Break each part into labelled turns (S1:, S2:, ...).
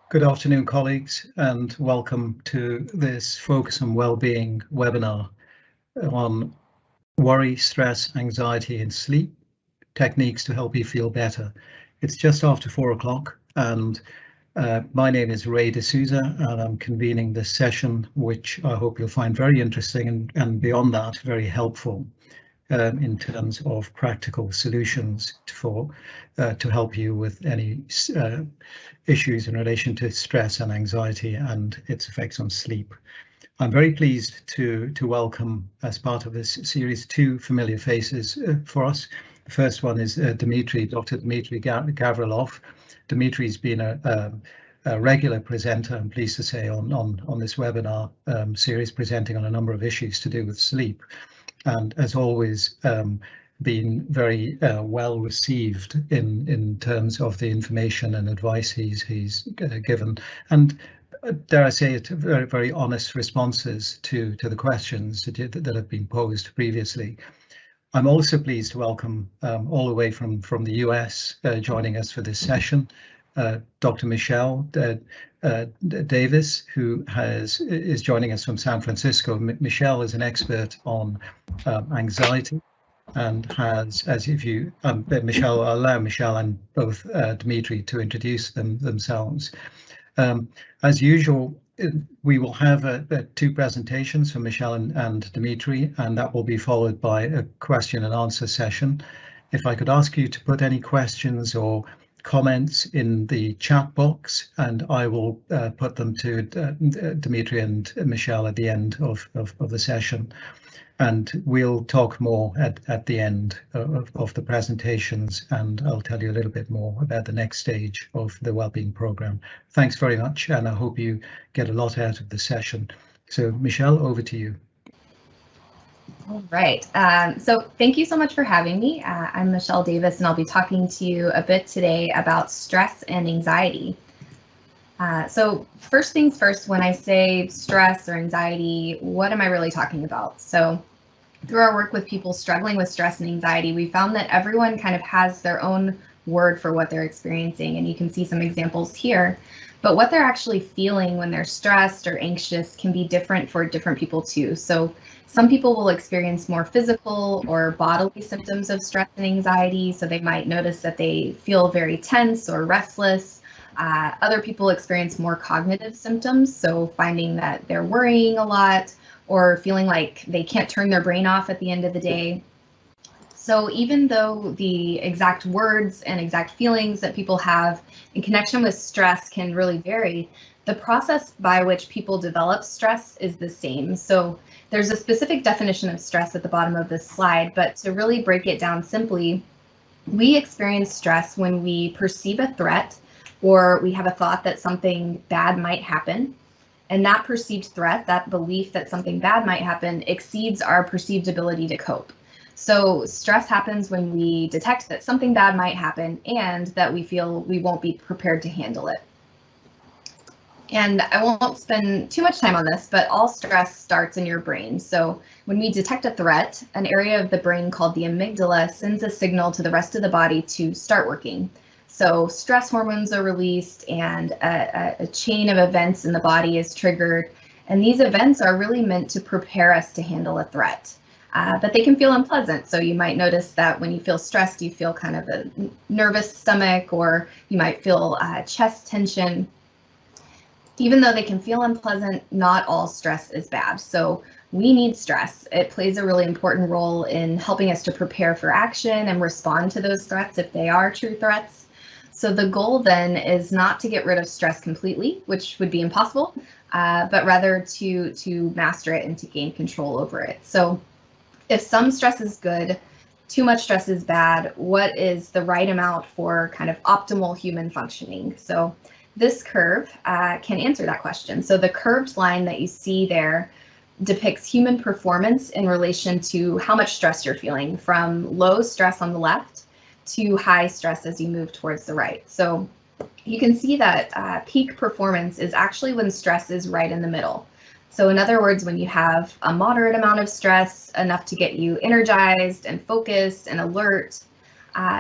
S1: Good afternoon, colleagues, and welcome to this Focus on Wellbeing webinar on worry, stress, anxiety, and sleep techniques to help you feel better. It's just after 4 o'clock, and my name is Ray D'Souza, and I'm convening this session, which I hope you'll find very interesting and beyond that, very helpful. In terms of practical solutions to help you with any issues in relation to stress and anxiety and its effects on sleep. I'm very pleased to welcome, as part of this series, two familiar faces for us. The first one is Dimitri, Dr. Dimitri Gavriloff. Dimitri's been a regular presenter, I'm pleased to say, on this webinar series, presenting on a number of issues to do with sleep, and as always been very well received in terms of the information and advice he's given, and dare I say it, very, very honest responses to the questions that have been posed previously. I'm also pleased to welcome all the way from the US joining us for this session, Dr. Michelle Davis, who is joining us from San Francisco. Michelle is an expert on anxiety and has, as if you, Michelle, I'll allow Michelle and both Dimitri to introduce themselves. As usual, we will have two presentations from Michelle and Dimitri, and that will be followed by a question and answer session. If I could ask you to put any questions or comments in the chat box, and I will put them to Dimitri and Michelle at the end of the session. And we'll talk more at the end of the presentations, and I'll tell you a little bit more about the next stage of the Wellbeing program. Thanks very much, and I hope you get a lot out of the session. So Michelle, over to you.
S2: All right, so thank you so much for having me. I'm Michelle Davis, and I'll be talking to you a bit today about stress and anxiety. So first things first, when I say stress or anxiety, what am I really talking about? So through our work with people struggling with stress and anxiety, we found that everyone kind of has their own word for what they're experiencing, and you can see some examples here. But what they're actually feeling when they're stressed or anxious can be different for different people too. So some people will experience more physical or bodily symptoms of stress and anxiety. So they might notice that they feel very tense or restless. Other people experience more cognitive symptoms, so finding that they're worrying a lot or feeling like they can't turn their brain off at the end of the day. So even though the exact words and exact feelings that people have in connection with stress can really vary, the process by which people develop stress is the same. So there's a specific definition of stress at the bottom of this slide, but to really break it down simply, we experience stress when we perceive a threat or we have a thought that something bad might happen. And that perceived threat, that belief that something bad might happen, exceeds our perceived ability to cope. So stress happens when we detect that something bad might happen and that we feel we won't be prepared to handle it. And I won't spend too much time on this, but all stress starts in your brain. So when we detect a threat, an area of the brain called the amygdala sends a signal to the rest of the body to start working. So stress hormones are released and a chain of events in the body is triggered. And these events are really meant to prepare us to handle a threat. But they can feel unpleasant. So you might notice that when you feel stressed, you feel kind of a nervous stomach, or you might feel chest tension. Even though they can feel unpleasant, not all stress is bad. So we need stress. It plays a really important role in helping us to prepare for action and respond to those threats if they are true threats. So the goal then is not to get rid of stress completely, which would be impossible, but rather to master it and to gain control over it. So if some stress is good, too much stress is bad, what is the right amount for kind of optimal human functioning? So this curve can answer that question. So the curved line that you see there depicts human performance in relation to how much stress you're feeling, from low stress on the left to high stress as you move towards the right. So you can see that peak performance is actually when stress is right in the middle. So in other words, when you have a moderate amount of stress, enough to get you energized and focused and alert,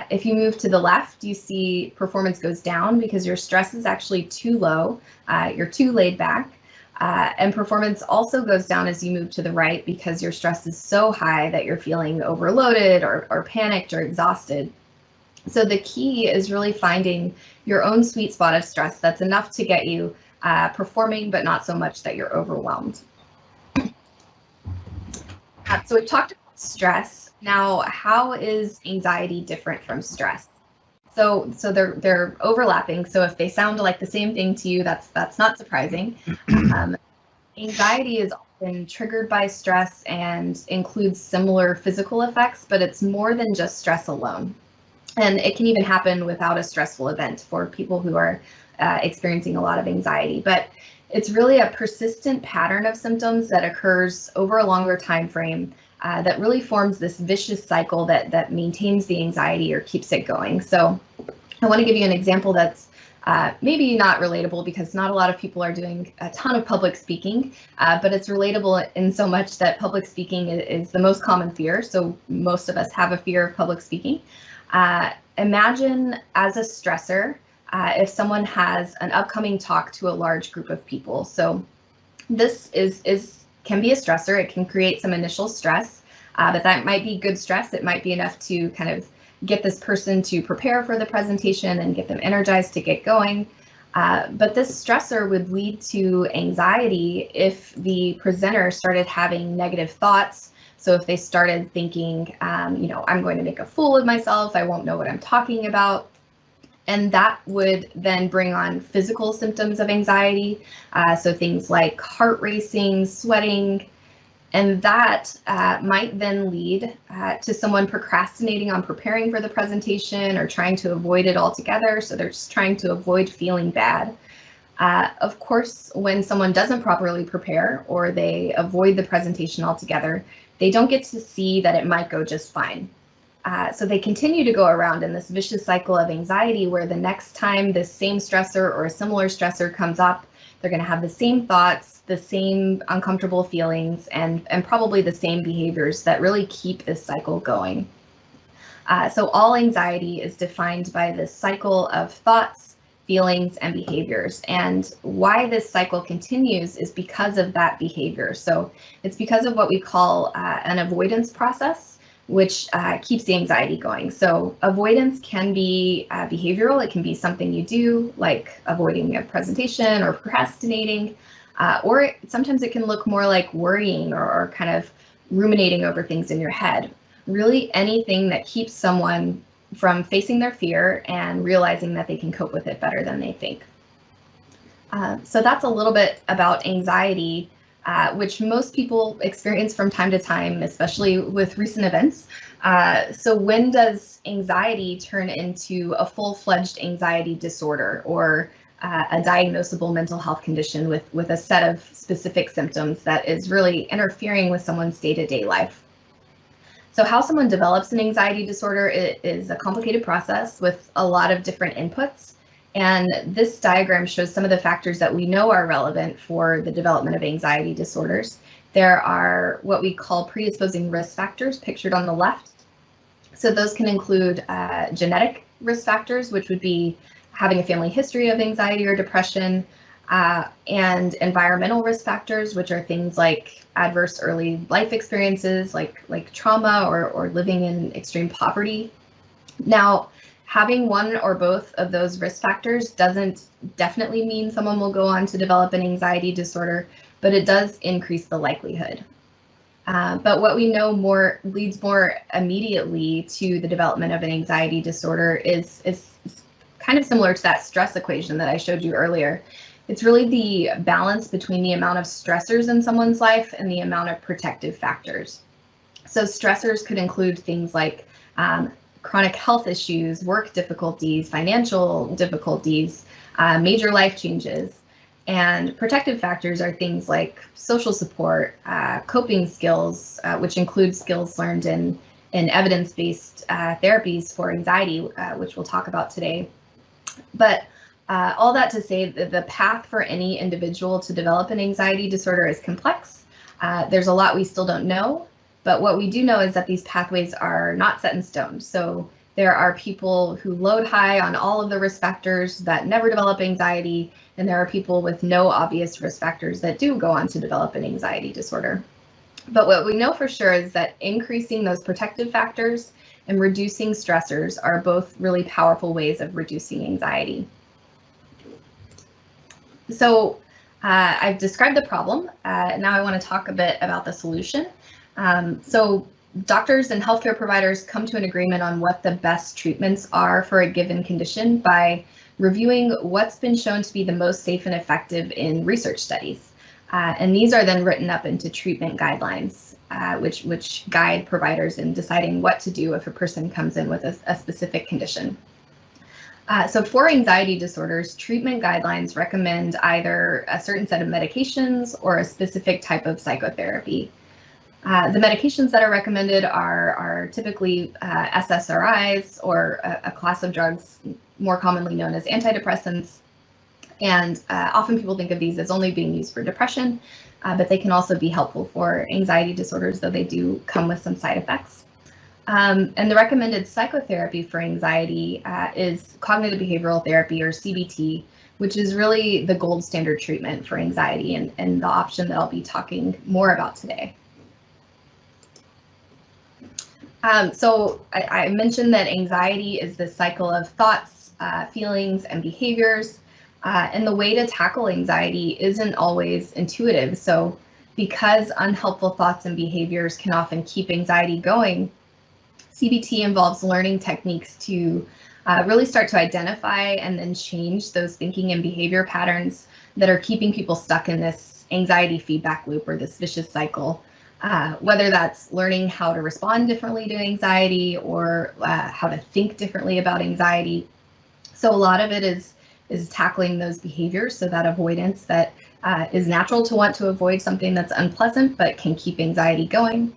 S2: If you move to the left, you see performance goes down because your stress is actually too low, you're too laid back. And performance also goes down as you move to the right because your stress is so high that you're feeling overloaded or panicked or exhausted. So the key is really finding your own sweet spot of stress that's enough to get you performing, but not so much that you're overwhelmed. So we've talked about stress. Now, how is anxiety different from stress? So they're overlapping. So if they sound like the same thing to you, that's not surprising. Anxiety is often triggered by stress and includes similar physical effects, but it's more than just stress alone. And it can even happen without a stressful event for people who are experiencing a lot of anxiety. But it's really a persistent pattern of symptoms that occurs over a longer time frame that really forms this vicious cycle that maintains the anxiety or keeps it going. So I want to give you an example that's maybe not relatable because not a lot of people are doing a ton of public speaking, but it's relatable in so much that public speaking is the most common fear. So most of us have a fear of public speaking. Imagine as a stressor, if someone has an upcoming talk to a large group of people. So this can be a stressor. It can create some initial stress, but that might be good stress. It might be enough to kind of get this person to prepare for the presentation and get them energized to get going. But this stressor would lead to anxiety if the presenter started having negative thoughts. So if they started thinking, I'm going to make a fool of myself, I won't know what I'm talking about. And that would then bring on physical symptoms of anxiety. So things like heart racing, sweating, and that might then lead to someone procrastinating on preparing for the presentation or trying to avoid it altogether. So they're just trying to avoid feeling bad. Of course, when someone doesn't properly prepare or they avoid the presentation altogether, they don't get to see that it might go just fine. So they continue to go around in this vicious cycle of anxiety where the next time this same stressor or a similar stressor comes up, they're going to have the same thoughts, the same uncomfortable feelings, and probably the same behaviors that really keep this cycle going. So all anxiety is defined by this cycle of thoughts, feelings, and behaviors. And why this cycle continues is because of that behavior. So it's because of what we call an avoidance process, which keeps the anxiety going. So avoidance can be behavioral. It can be something you do, like avoiding a presentation or procrastinating, or sometimes it can look more like worrying or kind of ruminating over things in your head. Really anything that keeps someone from facing their fear and realizing that they can cope with it better than they think. So that's a little bit about anxiety, which most people experience from time to time, especially with recent events. So when does anxiety turn into a full-fledged anxiety disorder or a diagnosable mental health condition with a set of specific symptoms that is really interfering with someone's day-to-day life? So how someone develops an anxiety disorder is a complicated process with a lot of different inputs. And this diagram shows some of the factors that we know are relevant for the development of anxiety disorders. There are what we call predisposing risk factors pictured on the left. So those can include genetic risk factors, which would be having a family history of anxiety or depression, and environmental risk factors, which are things like adverse early life experiences like trauma or living in extreme poverty. Now, having one or both of those risk factors doesn't definitely mean someone will go on to develop an anxiety disorder, but it does increase the likelihood. But what we know leads more immediately to the development of an anxiety disorder is kind of similar to that stress equation that I showed you earlier. It's really the balance between the amount of stressors in someone's life and the amount of protective factors. So stressors could include things like chronic health issues, work difficulties, financial difficulties, major life changes. And protective factors are things like social support, coping skills, which include skills learned in evidence-based therapies for anxiety, which we'll talk about today. But all that to say that the path for any individual to develop an anxiety disorder is complex. There's a lot we still don't know, but what we do know is that these pathways are not set in stone. So There are people who load high on all of the risk factors that never develop anxiety, and there are people with no obvious risk factors that do go on to develop an anxiety disorder. But what we know for sure is that increasing those protective factors and reducing stressors are both really powerful ways of reducing anxiety. So I've described the problem. Now I want to talk a bit about the solution. So doctors and healthcare providers come to an agreement on what the best treatments are for a given condition by reviewing what's been shown to be the most safe and effective in research studies. And these are then written up into treatment guidelines, which guide providers in deciding what to do if a person comes in with a specific condition. So for anxiety disorders, treatment guidelines recommend either a certain set of medications or a specific type of psychotherapy. The medications that are recommended are typically SSRIs, or a class of drugs more commonly known as antidepressants. And often people think of these as only being used for depression, but they can also be helpful for anxiety disorders, though they do come with some side effects. And the recommended psychotherapy for anxiety is cognitive behavioral therapy, or CBT, which is really the gold standard treatment for anxiety, and the option that I'll be talking more about today. So I mentioned that anxiety is the cycle of thoughts, feelings, and behaviors, and the way to tackle anxiety isn't always intuitive. So because unhelpful thoughts and behaviors can often keep anxiety going, CBT involves learning techniques to really start to identify and then change those thinking and behavior patterns that are keeping people stuck in this anxiety feedback loop, or this vicious cycle. Whether that's learning how to respond differently to anxiety, or how to think differently about anxiety. So a lot of it is tackling those behaviors, so that avoidance that is natural to want to avoid something that's unpleasant but can keep anxiety going,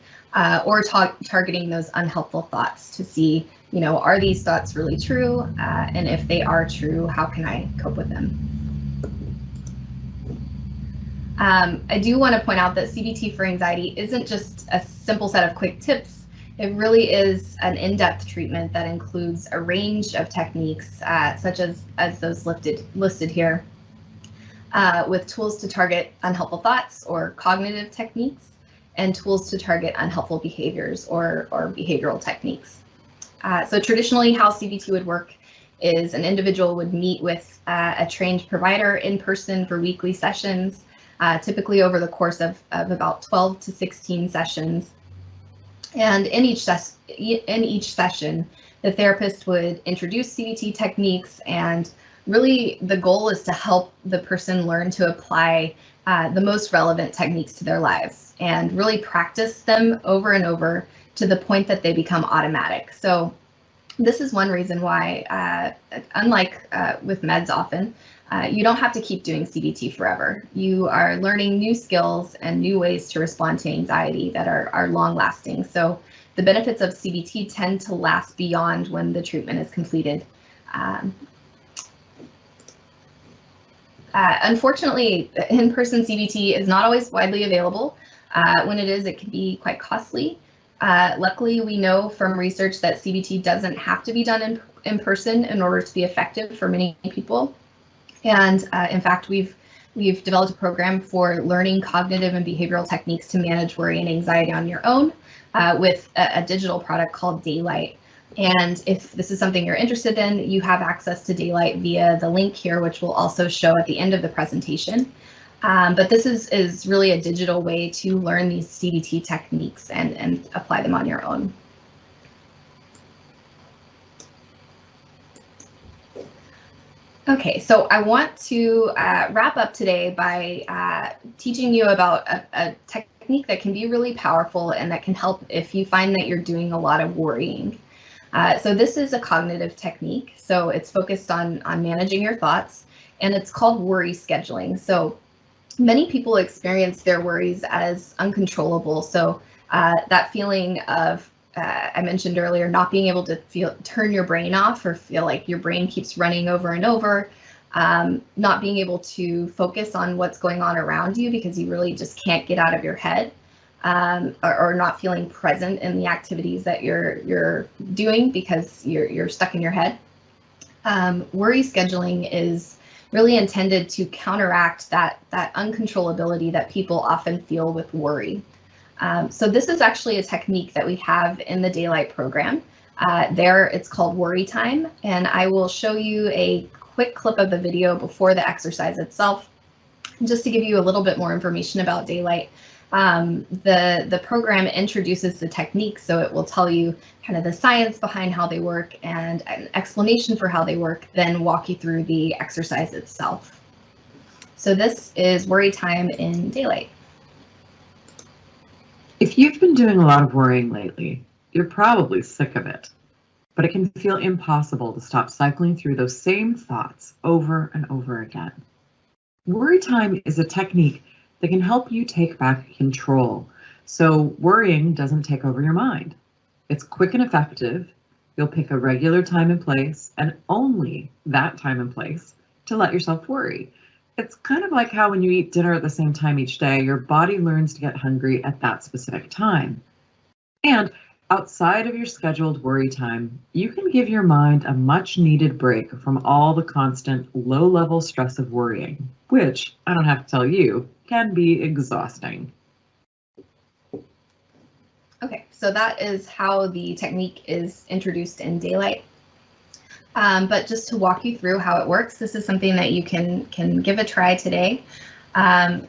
S2: or targeting those unhelpful thoughts to see, are these thoughts really true? And if they are true, how can I cope with them? I do want to point out that CBT for anxiety isn't just a simple set of quick tips. It really is an in-depth treatment that includes a range of techniques, such as those listed here, with tools to target unhelpful thoughts, or cognitive techniques, and tools to target unhelpful behaviors, or behavioral techniques. So traditionally, how CBT would work is an individual would meet with a trained provider in person for weekly sessions, typically over the course of about 12 to 16 sessions. And in each session, the therapist would introduce CBT techniques, and really the goal is to help the person learn to apply the most relevant techniques to their lives, and really practice them over and over to the point that they become automatic. So this is one reason why, unlike with meds often, you don't have to keep doing CBT forever. You are learning new skills and new ways to respond to anxiety that are long lasting. So the benefits of CBT tend to last beyond when the treatment is completed. Unfortunately, in-person CBT is not always widely available. When it is, it can be quite costly. Luckily, we know from research that CBT doesn't have to be done in person in order to be effective for many people. And in fact, we've developed a program for learning cognitive and behavioral techniques to manage worry and anxiety on your own, with a digital product called Daylight. And if this is something you're interested in, you have access to Daylight via the link here, which will also show at the end of the presentation. But this is really a digital way to learn these CBT techniques and apply them on your own. Okay, so I want to wrap up today by teaching you about a technique that can be really powerful and that can help if you find that you're doing a lot of worrying. So this is a cognitive technique. So it's focused on managing your thoughts, and it's called worry scheduling. So many people experience their worries as uncontrollable. So that feeling of, I mentioned earlier, not being able to turn your brain off, or feel like your brain keeps running over and over, not being able to focus on what's going on around you because you really just can't get out of your head. or not feeling present in the activities that you're doing because you're stuck in your head. Worry scheduling is really intended to counteract that uncontrollability that people often feel with worry. So this is actually a technique that we have in the Daylight program. There it's called Worry Time, and I will show you a quick clip of the video before the exercise itself, just to give you a little bit more information about Daylight. The program introduces the techniques, so it will tell you kind of the science behind how they work and an explanation for how they work, then walk you through the exercise itself. So this is Worry Time in Daylight.
S3: If you've been doing a lot of worrying lately, you're probably sick of it, but it can feel impossible to stop cycling through those same thoughts over and over again. Worry Time is a technique that can help you take back control, so worrying doesn't take over your mind. It's quick and effective. You'll pick a regular time and place, and only that time and place, to let yourself worry. It's kind of like how when you eat dinner at the same time each day, your body learns to get hungry at that specific time. And outside of your scheduled worry time, you can give your mind a much needed break from all the constant low-level stress of worrying, which, I don't have to tell you, can be exhausting.
S2: Okay, so that is how the technique is introduced in Daylight. But just to walk you through how it works, this is something that you can give a try today.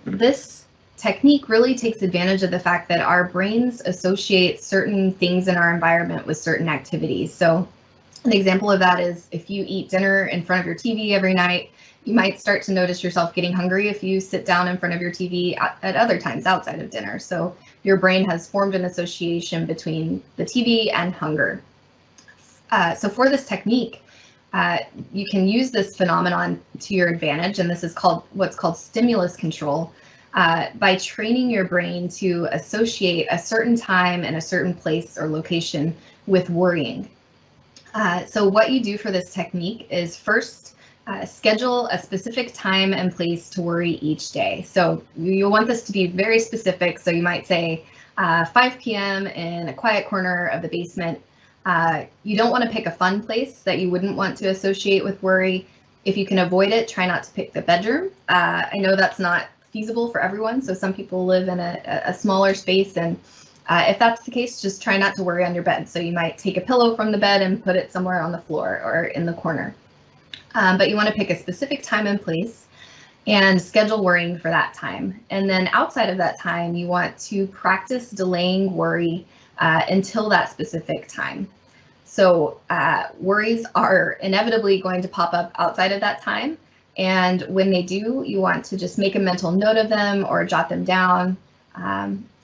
S2: This technique really takes advantage of the fact that our brains associate certain things in our environment with certain activities. So an example of that is if you eat dinner in front of your TV every night, you might start to notice yourself getting hungry if you sit down in front of your TV at other times outside of dinner. So your brain has formed an association between the TV and hunger. So for this technique, you can use this phenomenon to your advantage, and this is what's called stimulus control, by training your brain to associate a certain time and a certain place or location with worrying. So what you do for this technique is first schedule a specific time and place to worry each day. So you'll want this to be very specific. So you might say 5 p.m. in a quiet corner of the basement. You don't want to pick a fun place that you wouldn't want to associate with worry. If you can avoid it, try not to pick the bedroom. I know that's not feasible for everyone, so some people live in a smaller space, and if that's the case, just try not to worry on your bed. So you might take a pillow from the bed and put it somewhere on the floor or in the corner. But you want to pick a specific time and place and schedule worrying for that time. And then outside of that time, you want to practice delaying worry until that specific time. So worries are inevitably going to pop up outside of that time. And when they do, you want to just make a mental note of them or jot them down.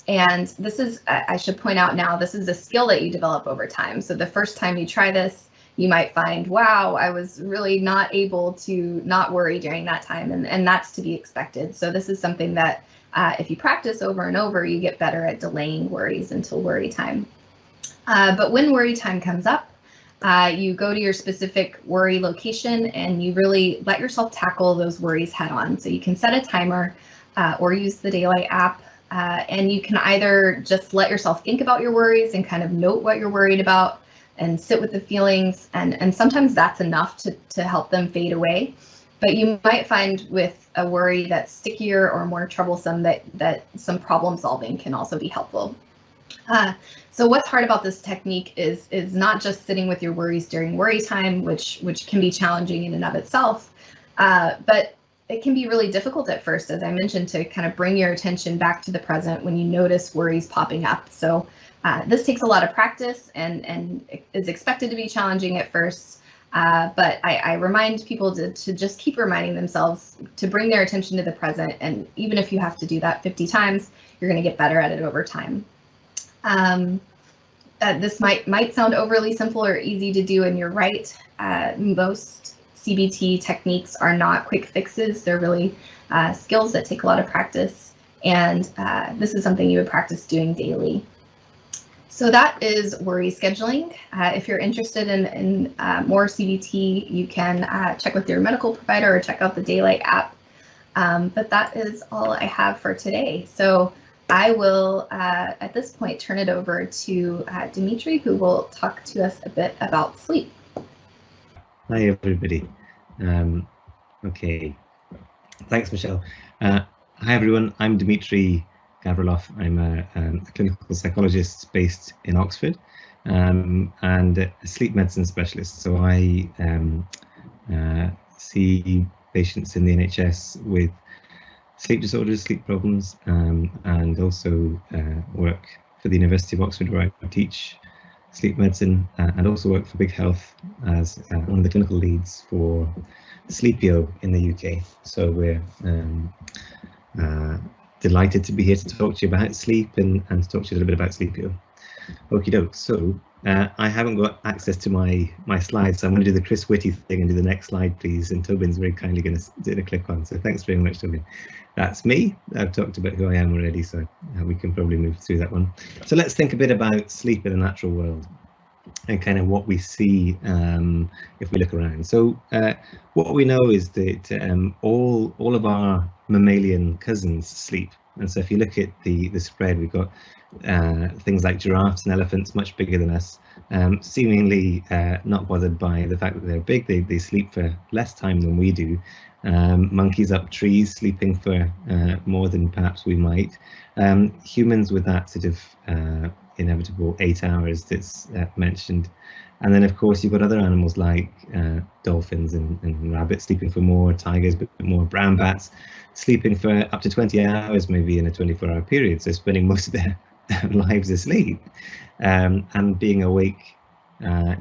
S2: And this is, I should point out now, this is a skill that you develop over time. So the first time you try this, you might find, wow, I was really not able to not worry during that time. And that's to be expected. So this is something that if you practice over and over, you get better at delaying worries until worry time. But when worry time comes up, you go to your specific worry location and you really let yourself tackle those worries head on. So you can set a timer or use the Daylight app, and you can either just let yourself think about your worries and kind of note what you're worried about and sit with the feelings, and sometimes that's enough to help them fade away. But you might find with a worry that's stickier or more troublesome that some problem solving can also be helpful. So what's hard about this technique is not just sitting with your worries during worry time, which can be challenging in and of itself, but it can be really difficult at first, as I mentioned, to kind of bring your attention back to the present when you notice worries popping up. So this takes a lot of practice and is expected to be challenging at first. But I remind people to just keep reminding themselves to bring their attention to the present. And even if you have to do that 50 times, you're going to get better at it over time. This might sound overly simple or easy to do, and you're right. Most CBT techniques are not quick fixes. They're really skills that take a lot of practice. And this is something you would practice doing daily. So that is worry scheduling. If you're interested in more CBT, you can check with your medical provider or check out the Daylight app. But that is all I have for today. So I will, at this point, turn it over to Dimitri, who will talk to us a bit about sleep.
S4: Hi, everybody. Okay, thanks, Michelle. Hi, everyone. I'm Dimitri Gavriloff. I'm a clinical psychologist based in Oxford and a sleep medicine specialist. So I see patients in the NHS with sleep disorders, sleep problems, and also work for the University of Oxford, where I teach sleep medicine, and also work for Big Health as one of the clinical leads for Sleepio in the UK. So we're delighted to be here to talk to you about sleep and to talk to you a little bit about Sleepio. Okie doke. So I haven't got access to my slides, so I'm going to do the Chris Whitty thing and do the next slide, please. And Tobin's very kindly going to do the click on. So thanks very much, Tobin. That's me. I've talked about who I am already, so we can probably move through that one. So let's think a bit about sleep in the natural world and kind of what we see if we look around. So what we know is that all of our mammalian cousins sleep. And so if you look at the spread, we've got things like giraffes and elephants much bigger than us, seemingly not bothered by the fact that they're big. They sleep for less time than we do. Monkeys up trees sleeping for more than perhaps we might. Humans with that sort of inevitable 8 hours that's mentioned. And then, of course, you've got other animals like dolphins and rabbits sleeping for more, tigers but more, brown bats sleeping for up to 20 hours maybe in a 24-hour period, so spending most of their lives asleep and being awake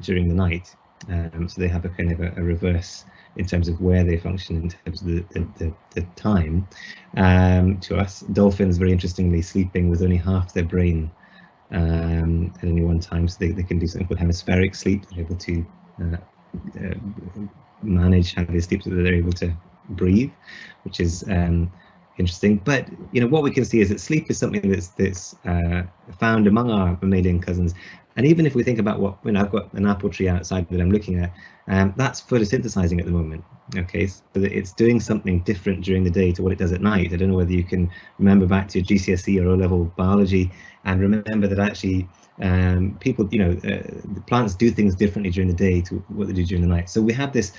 S4: during the night. So they have a kind of a reverse in terms of where they function in terms of the time to us. Dolphins, very interestingly, sleeping with only half their brain at any one time, so they can do something called hemispheric sleep. They're able to manage how they sleep so that they're able to breathe, which is interesting. But you know, what we can see is that sleep is something that's found among our mammalian cousins. And even if we think about what, you know, I've got an apple tree outside that I'm looking at, that's photosynthesizing at the moment. Okay, so that it's doing something different during the day to what it does at night. I don't know whether you can remember back to your GCSE or O-level biology and remember that actually people, you know, the plants do things differently during the day to what they do during the night. So we have this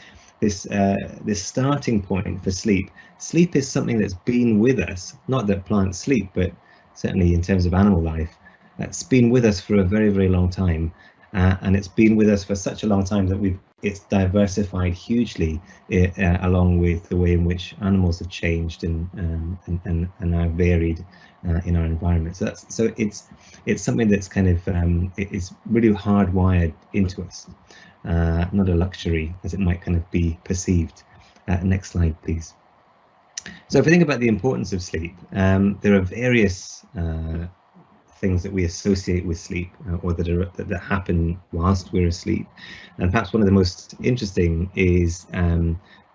S4: starting point for sleep. Sleep is something that's been with us, not that plants sleep, but certainly in terms of animal life, it's been with us for a very, very long time. And it's been with us for such a long time that it's diversified hugely along with the way in which animals have changed and are varied in our environment. So it's something that's kind of it's really hardwired into us, not a luxury as it might kind of be perceived. Next slide, please. So if we think about the importance of sleep, there are various things that we associate with sleep or that happen whilst we're asleep. And perhaps one of the most interesting is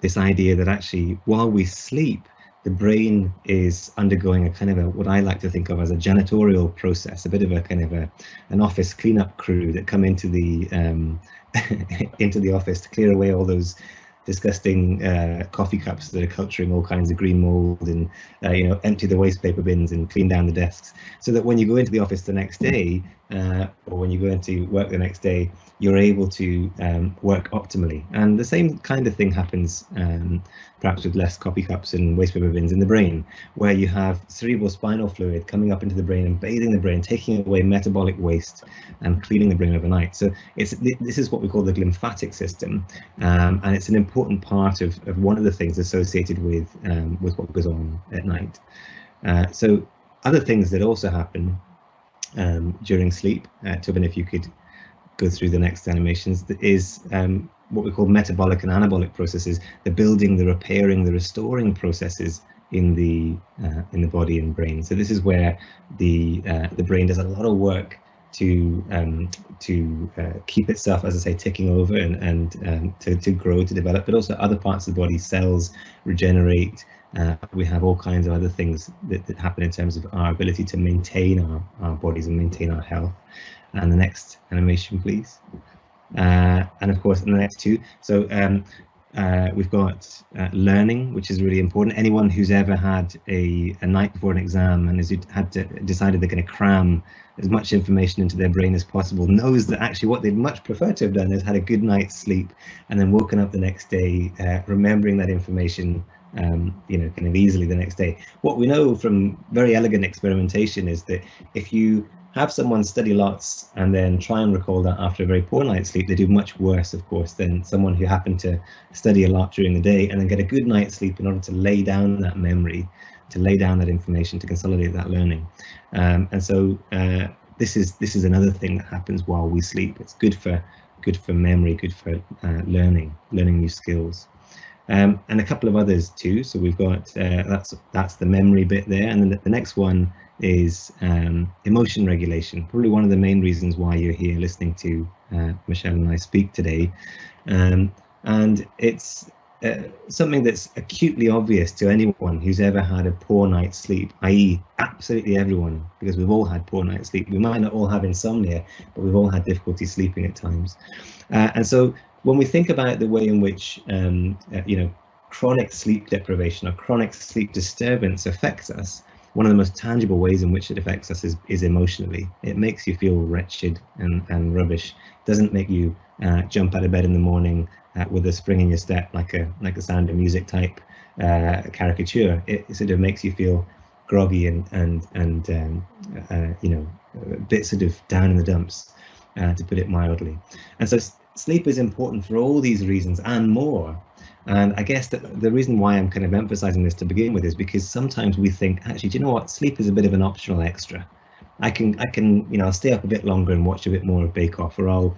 S4: this idea that actually while we sleep, the brain is undergoing a kind of what I like to think of as a janitorial process, a bit of a kind of an office cleanup crew that come into the into the office to clear away all those disgusting coffee cups that are culturing all kinds of green mold and you know, empty the waste paper bins and clean down the desks, so that when you go into the office the next day or when you go into work the next day, you're able to work optimally. And the same kind of thing happens perhaps with less coffee cups and waste paper bins in the brain, where you have cerebral spinal fluid coming up into the brain and bathing the brain, taking away metabolic waste and cleaning the brain overnight. So this is what we call the lymphatic system, and it's an important part of one of the things associated with what goes on at night. So other things that also happen during sleep, Tobin, if you could go through the next animations, is what we call metabolic and anabolic processes, the building, the repairing, the restoring processes in the body and brain. So this is where the brain does a lot of work to keep itself, as I say, ticking over and to grow, to develop, but also other parts of the body, cells regenerate. We have all kinds of other things that happen in terms of our ability to maintain our bodies and maintain our health. And the next animation, please. And of course, in the next two. So We've got learning, which is really important. Anyone who's ever had a night before an exam and has decided they're going to cram as much information into their brain as possible knows that actually what they'd much prefer to have done is had a good night's sleep and then woken up the next day remembering that information kind of easily the next day. What we know from very elegant experimentation is that if you have someone study lots and then try and recall that after a very poor night's sleep, they do much worse, of course, than someone who happened to study a lot during the day and then get a good night's sleep in order to lay down that memory, to lay down that information, to consolidate that learning. And so this is another thing that happens while we sleep. It's good for memory, good for learning new skills. And a couple of others too. So we've got that's the memory bit there, and then the next one is emotion regulation. Probably one of the main reasons why you're here listening to Michelle and I speak today, and it's something that's acutely obvious to anyone who's ever had a poor night's sleep, i.e. absolutely everyone, because we've all had poor night's sleep. We might not all have insomnia, but we've all had difficulty sleeping at times, and so when we think about the way in which chronic sleep deprivation or chronic sleep disturbance affects us, one of the most tangible ways in which it affects us is emotionally. It makes you feel wretched and rubbish. It doesn't make you jump out of bed in the morning with a spring in your step like a Sound of Music type caricature. It sort of makes you feel groggy and a bit sort of down in the dumps, to put it mildly. And so sleep is important for all these reasons and more. And I guess that the reason why I'm kind of emphasizing this to begin with is because sometimes we think, actually, do you know what? Sleep is a bit of an optional extra. I can, I'll stay up a bit longer and watch a bit more of Bake Off, or I'll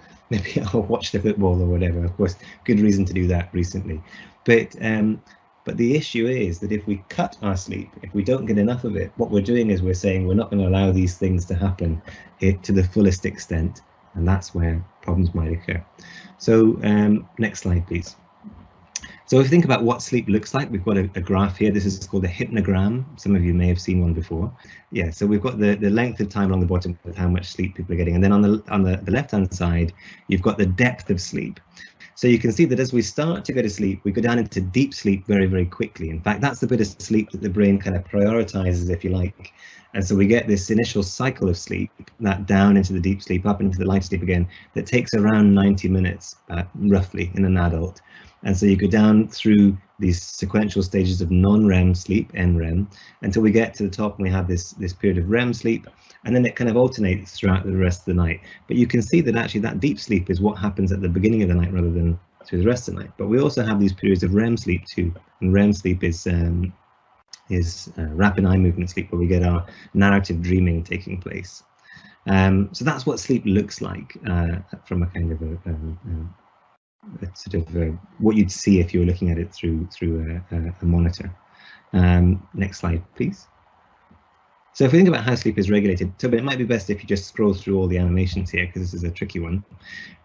S4: watch the football or whatever. Of course, good reason to do that recently. But the issue is that if we cut our sleep, if we don't get enough of it, what we're doing is we're saying we're not going to allow these things to happen to the fullest extent. And that's where problems might occur. So next slide, please. So if you think about what sleep looks like, we've got a graph here. This is called a hypnogram. Some of you may have seen one before. Yeah, so we've got the length of time along the bottom with how much sleep people are getting. And then on the left-hand side, you've got the depth of sleep. So you can see that as we start to go to sleep, we go down into deep sleep very, very quickly. In fact, that's the bit of sleep that the brain kind of prioritizes, if you like. And so we get this initial cycle of sleep, that down into the deep sleep, up into the light sleep again, that takes around 90 minutes, roughly, in an adult. And so you go down through these sequential stages of non-REM sleep, NREM, until we get to the top and we have this period of REM sleep, and then it kind of alternates throughout the rest of the night. But you can see that actually that deep sleep is what happens at the beginning of the night rather than through the rest of the night. But we also have these periods of REM sleep too, and REM sleep is rapid eye movement sleep, where we get our narrative dreaming taking place. So that's what sleep looks like from a kind of what you'd see if you were looking at it through a monitor. Next slide, please. So if we think about how sleep is regulated, so it might be best if you just scroll through all the animations here, because this is a tricky one.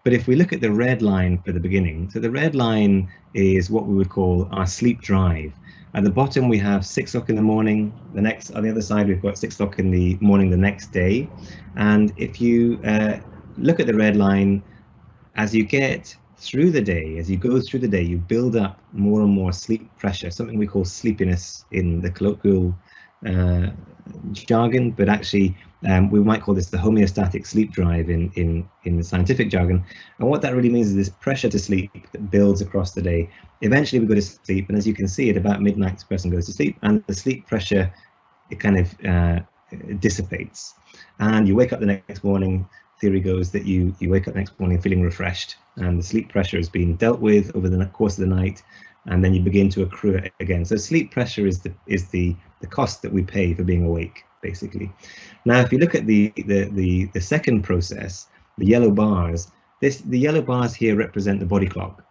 S4: But if we look at the red line for the beginning, so the red line is what we would call our sleep drive. At the bottom, we have 6 o'clock in the morning. On the other side, we've got 6 o'clock in the morning the next day. And if you look at the red line, as you get through the day, as you go through the day, you build up more and more sleep pressure, something we call sleepiness in the colloquial jargon, but actually we might call this the homeostatic sleep drive in the scientific jargon. And what that really means is this pressure to sleep that builds across the day. Eventually we go to sleep, and as you can see, at about midnight this person goes to sleep, and the sleep pressure, it kind of dissipates, and you wake up the next morning. Theory goes that you wake up next morning feeling refreshed, and the sleep pressure has been dealt with over the course of the night, and then you begin to accrue it again. So sleep pressure is the cost that we pay for being awake, basically. Now, if you look at the second process, the yellow bars, the yellow bars here represent the body clock,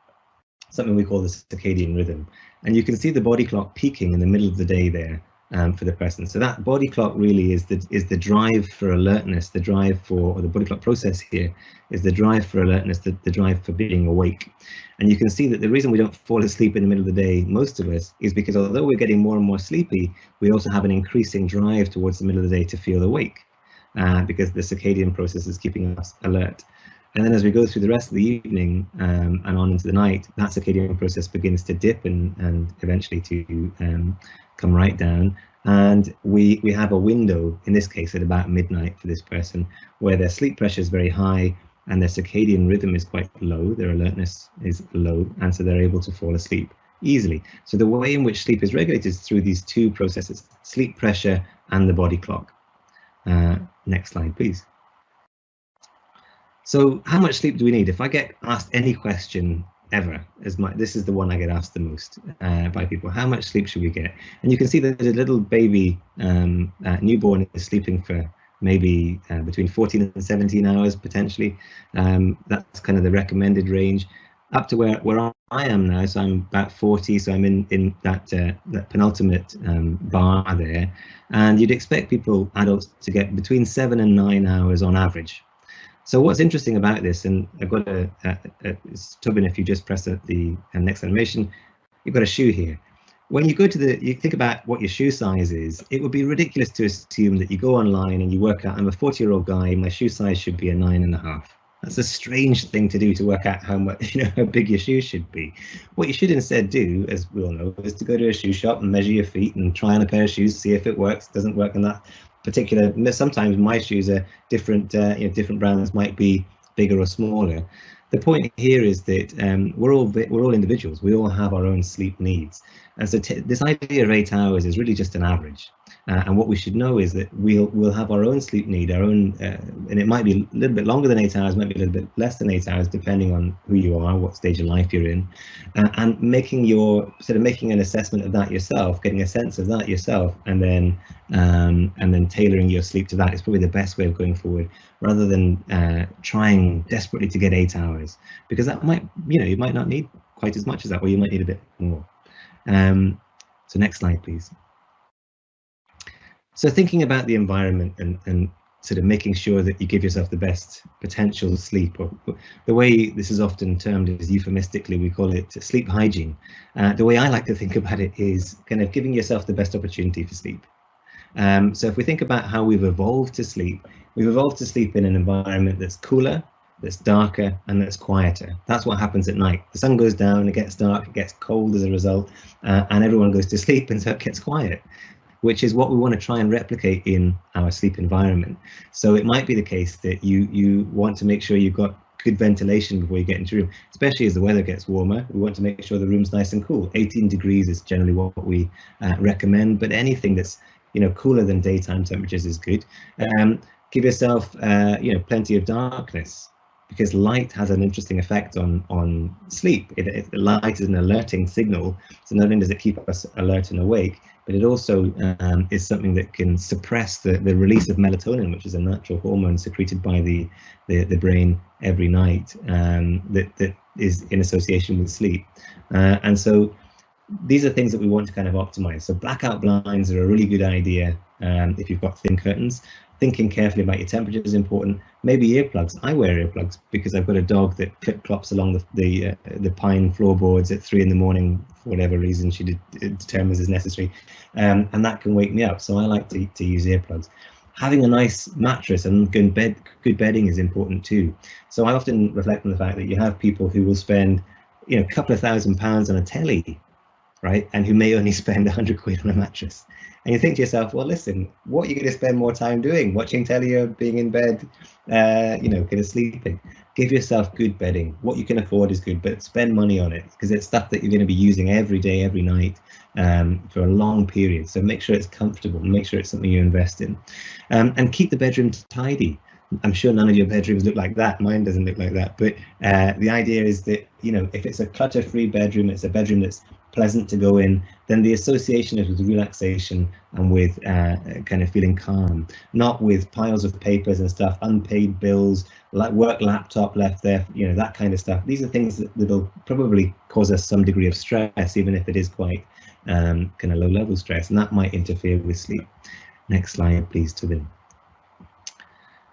S4: something we call the circadian rhythm, and you can see the body clock peaking in the middle of the day there. For the person. So that body clock really is the drive for alertness, the drive for, or the body clock process here is the drive for alertness, the drive for being awake. And you can see that the reason we don't fall asleep in the middle of the day, most of us, is because although we're getting more and more sleepy, we also have an increasing drive towards the middle of the day to feel awake, because the circadian process is keeping us alert. And then as we go through the rest of the evening and on into the night, that circadian process begins to dip and eventually to come right down. And we have a window, in this case at about midnight for this person, where their sleep pressure is very high and their circadian rhythm is quite low, their alertness is low, and so they're able to fall asleep easily. So the way in which sleep is regulated is through these two processes, sleep pressure and the body clock. Next slide, please. So how much sleep do we need? If I get asked any question ever, this is the one I get asked the most by people, how much sleep should we get? And you can see that a little baby newborn is sleeping for maybe between 14 and 17 hours potentially. That's kind of the recommended range. Up to where I am now, so I'm about 40, so I'm in that penultimate bar there, and you'd expect people, adults, to get between 7 and 9 hours on average. So what's interesting about this, and I've got Tobin, if you just press the next animation, you've got a shoe here. When you go to you think about what your shoe size is, it would be ridiculous to assume that you go online and you work out, I'm a 40-year-old guy, my shoe size should be a 9.5. That's a strange thing to do, to work out how much, how big your shoes should be. What you should instead do, as we all know, is to go to a shoe shop and measure your feet and try on a pair of shoes, see if it works. Doesn't work on that particular. Sometimes my shoes are different. Different brands might be bigger or smaller. The point here is that we're all individuals. We all have our own sleep needs, and so this idea of 8 hours is really just an average. And what we should know is that we'll have our own sleep need, our own, and it might be a little bit longer than 8 hours, might be a little bit less than 8 hours, depending on who you are, what stage of life you're in, and making an assessment of that yourself, getting a sense of that yourself, and then tailoring your sleep to that is probably the best way of going forward, rather than trying desperately to get 8 hours, because that might, you might not need quite as much as that, or you might need a bit more. So next slide, please. So thinking about the environment and sort of making sure that you give yourself the best potential sleep, or the way this is often termed is euphemistically, we call it sleep hygiene. The way I like to think about it is kind of giving yourself the best opportunity for sleep. So if we think about how we've evolved to sleep in an environment that's cooler, that's darker, and that's quieter. That's what happens at night. The sun goes down, it gets dark, it gets cold as a result, and everyone goes to sleep, and so it gets quiet, which is what we want to try and replicate in our sleep environment. So it might be the case that you want to make sure you've got good ventilation before you get into the room, especially as the weather gets warmer. We want to make sure the room's nice and cool. 18 degrees is generally what we recommend, but anything that's cooler than daytime temperatures is good. Give yourself plenty of darkness, because light has an interesting effect on sleep. Light is an alerting signal, so not only does it keep us alert and awake, but it also is something that can suppress the release of melatonin, which is a natural hormone secreted by the brain every night, that is in association with sleep. And so these are things that we want to kind of optimize. So blackout blinds are a really good idea if you've got thin curtains. Thinking carefully about your temperature is important. Maybe earplugs. I wear earplugs because I've got a dog that clip-clops along the pine floorboards at 3 in the morning for whatever reason she determines is necessary, and that can wake me up. So I like to use earplugs. Having a nice mattress and good bedding is important too. So I often reflect on the fact that you have people who will spend a couple of £1,000 on a telly, right, and who may only spend 100 quid on a mattress. And you think to yourself, well, listen, what are you going to spend more time doing? Watching telly or being in bed, kind of sleeping? Give yourself good bedding. What you can afford is good, but spend money on it, because it's stuff that you're going to be using every day, every night, for a long period. So make sure it's comfortable, make sure it's something you invest in, and keep the bedroom tidy. I'm sure none of your bedrooms look like that. Mine doesn't look like that. But the idea is that, if it's a clutter-free bedroom, it's a bedroom that's pleasant to go in, then the association is with relaxation and with kind of feeling calm, not with piles of papers and stuff, unpaid bills, like work laptop left there, that kind of stuff. These are things that will probably cause us some degree of stress, even if it is quite kind of low-level stress, and that might interfere with sleep. Next slide, please, Tobin.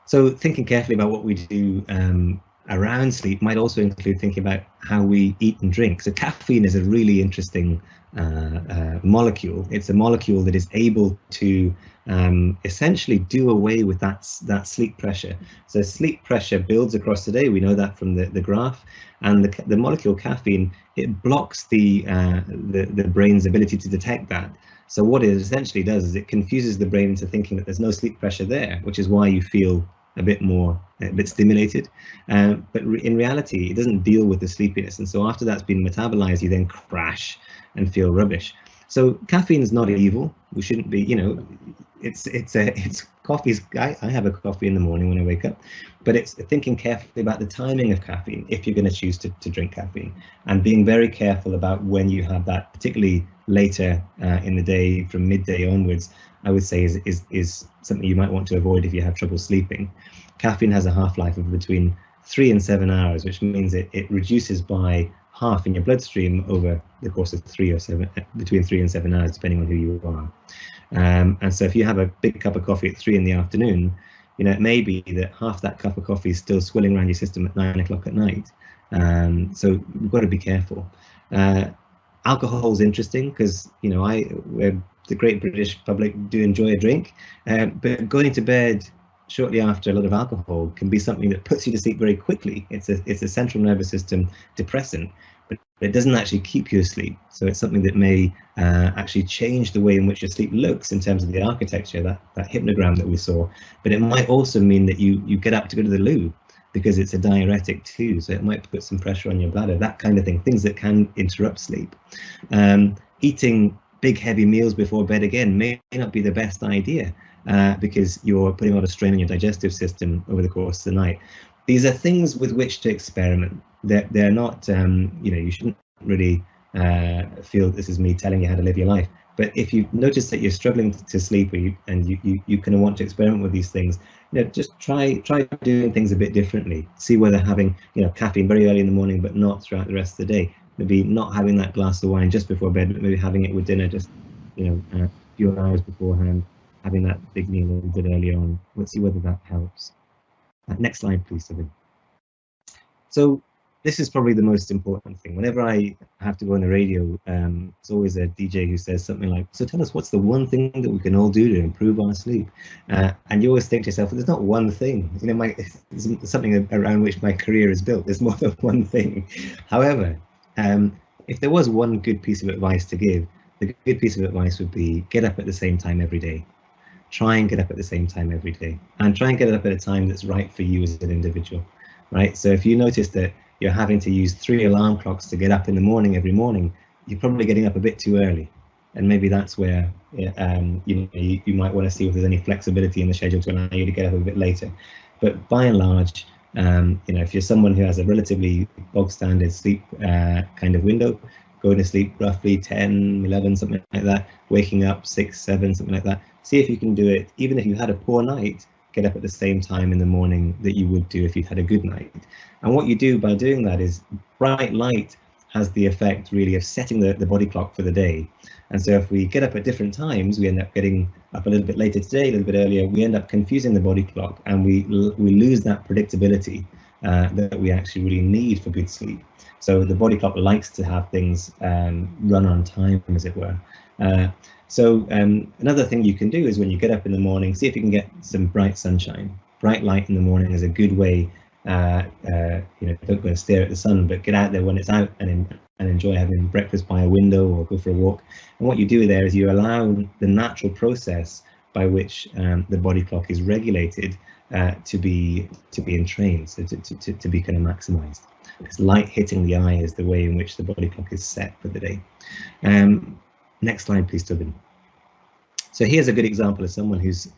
S4: So thinking carefully about what we do around sleep might also include thinking about how we eat and drink. So caffeine is a really interesting molecule. It's a molecule that is able to essentially do away with that sleep pressure. So sleep pressure builds across the day. We know that from the graph. And the molecule caffeine, it blocks the brain's ability to detect that. So what it essentially does is it confuses the brain into thinking that there's no sleep pressure there, which is why you feel a bit stimulated. But in reality, it doesn't deal with the sleepiness. And so after that's been metabolized, you then crash and feel rubbish. So caffeine is not evil. We shouldn't be, it's coffee's. I have a coffee in the morning when I wake up, but it's thinking carefully about the timing of caffeine if you're going to choose to drink caffeine, and being very careful about when you have that, particularly later in the day from midday onwards. I would say is something you might want to avoid if you have trouble sleeping. Caffeine has a half-life of between 3 and 7 hours, which means it reduces by half in your bloodstream over the course of between 3 and 7 hours, depending on who you are. And so if you have a big cup of coffee at 3 in the afternoon, it may be that half that cup of coffee is still swilling around your system at 9 o'clock at night. So you've got to be careful. Alcohol is interesting because, the great British public do enjoy a drink, but going to bed shortly after a lot of alcohol can be something that puts you to sleep very quickly. It's a central nervous system depressant, but it doesn't actually keep you asleep. So it's something that may actually change the way in which your sleep looks in terms of the architecture, that hypnogram that we saw. But it might also mean that you get up to go to the loo because it's a diuretic too. So it might put some pressure on your bladder, that kind of thing, things that can interrupt sleep. Eating big heavy meals before bed again may not be the best idea because you're putting a lot of strain on your digestive system over the course of the night. These are things with which to experiment. They're not, you shouldn't really feel this is me telling you how to live your life. But if you notice that you're struggling to sleep and you kind of want to experiment with these things, just try doing things a bit differently. See whether having caffeine very early in the morning, but not throughout the rest of the day. Maybe not having that glass of wine just before bed, but maybe having it with dinner just a few hours beforehand, having that big meal a little bit earlier on. Let's see whether that helps. Next slide, please, Sabine. So this is probably the most important thing. Whenever I have to go on the radio, it's always a DJ who says something like, so tell us what's the one thing that we can all do to improve our sleep? And you always think to yourself, well, there's not one thing. It's something around which my career is built. There's more than one thing. However, if there was one good piece of advice to give, the good piece of advice would be get up at the same time every day. Try and get up at the same time every day, and try and get up at a time that's right for you as an individual, right? So if you notice that you're having to use 3 alarm clocks to get up in the morning every morning, you're probably getting up a bit too early, and maybe that's where you might want to see if there's any flexibility in the schedule to allow you to get up a bit later. But by and large, if you're someone who has a relatively bog standard sleep kind of window, going to sleep roughly 10, 11, something like that, waking up 6, 7, something like that, see if you can do it. Even if you had a poor night, get up at the same time in the morning that you would do if you'd had a good night. And what you do by doing that is bright light has the effect really of setting the body clock for the day. And so if we get up at different times, we end up getting up a little bit later today, a little bit earlier, we end up confusing the body clock, and we lose that predictability that we actually really need for good sleep. So the body clock likes to have things run on time, as it were. So another thing you can do is when you get up in the morning, see if you can get some bright sunshine. Bright light in the morning is a good way. Don't go and stare at the sun, but get out there when it's out and enjoy having breakfast by a window or go for a walk. And what you do there is you allow the natural process by which the body clock is regulated to be entrained, so to be kind of maximized. Because light hitting the eye is the way in which the body clock is set for the day. Next slide, please, Tobin. So here's a good example of someone whose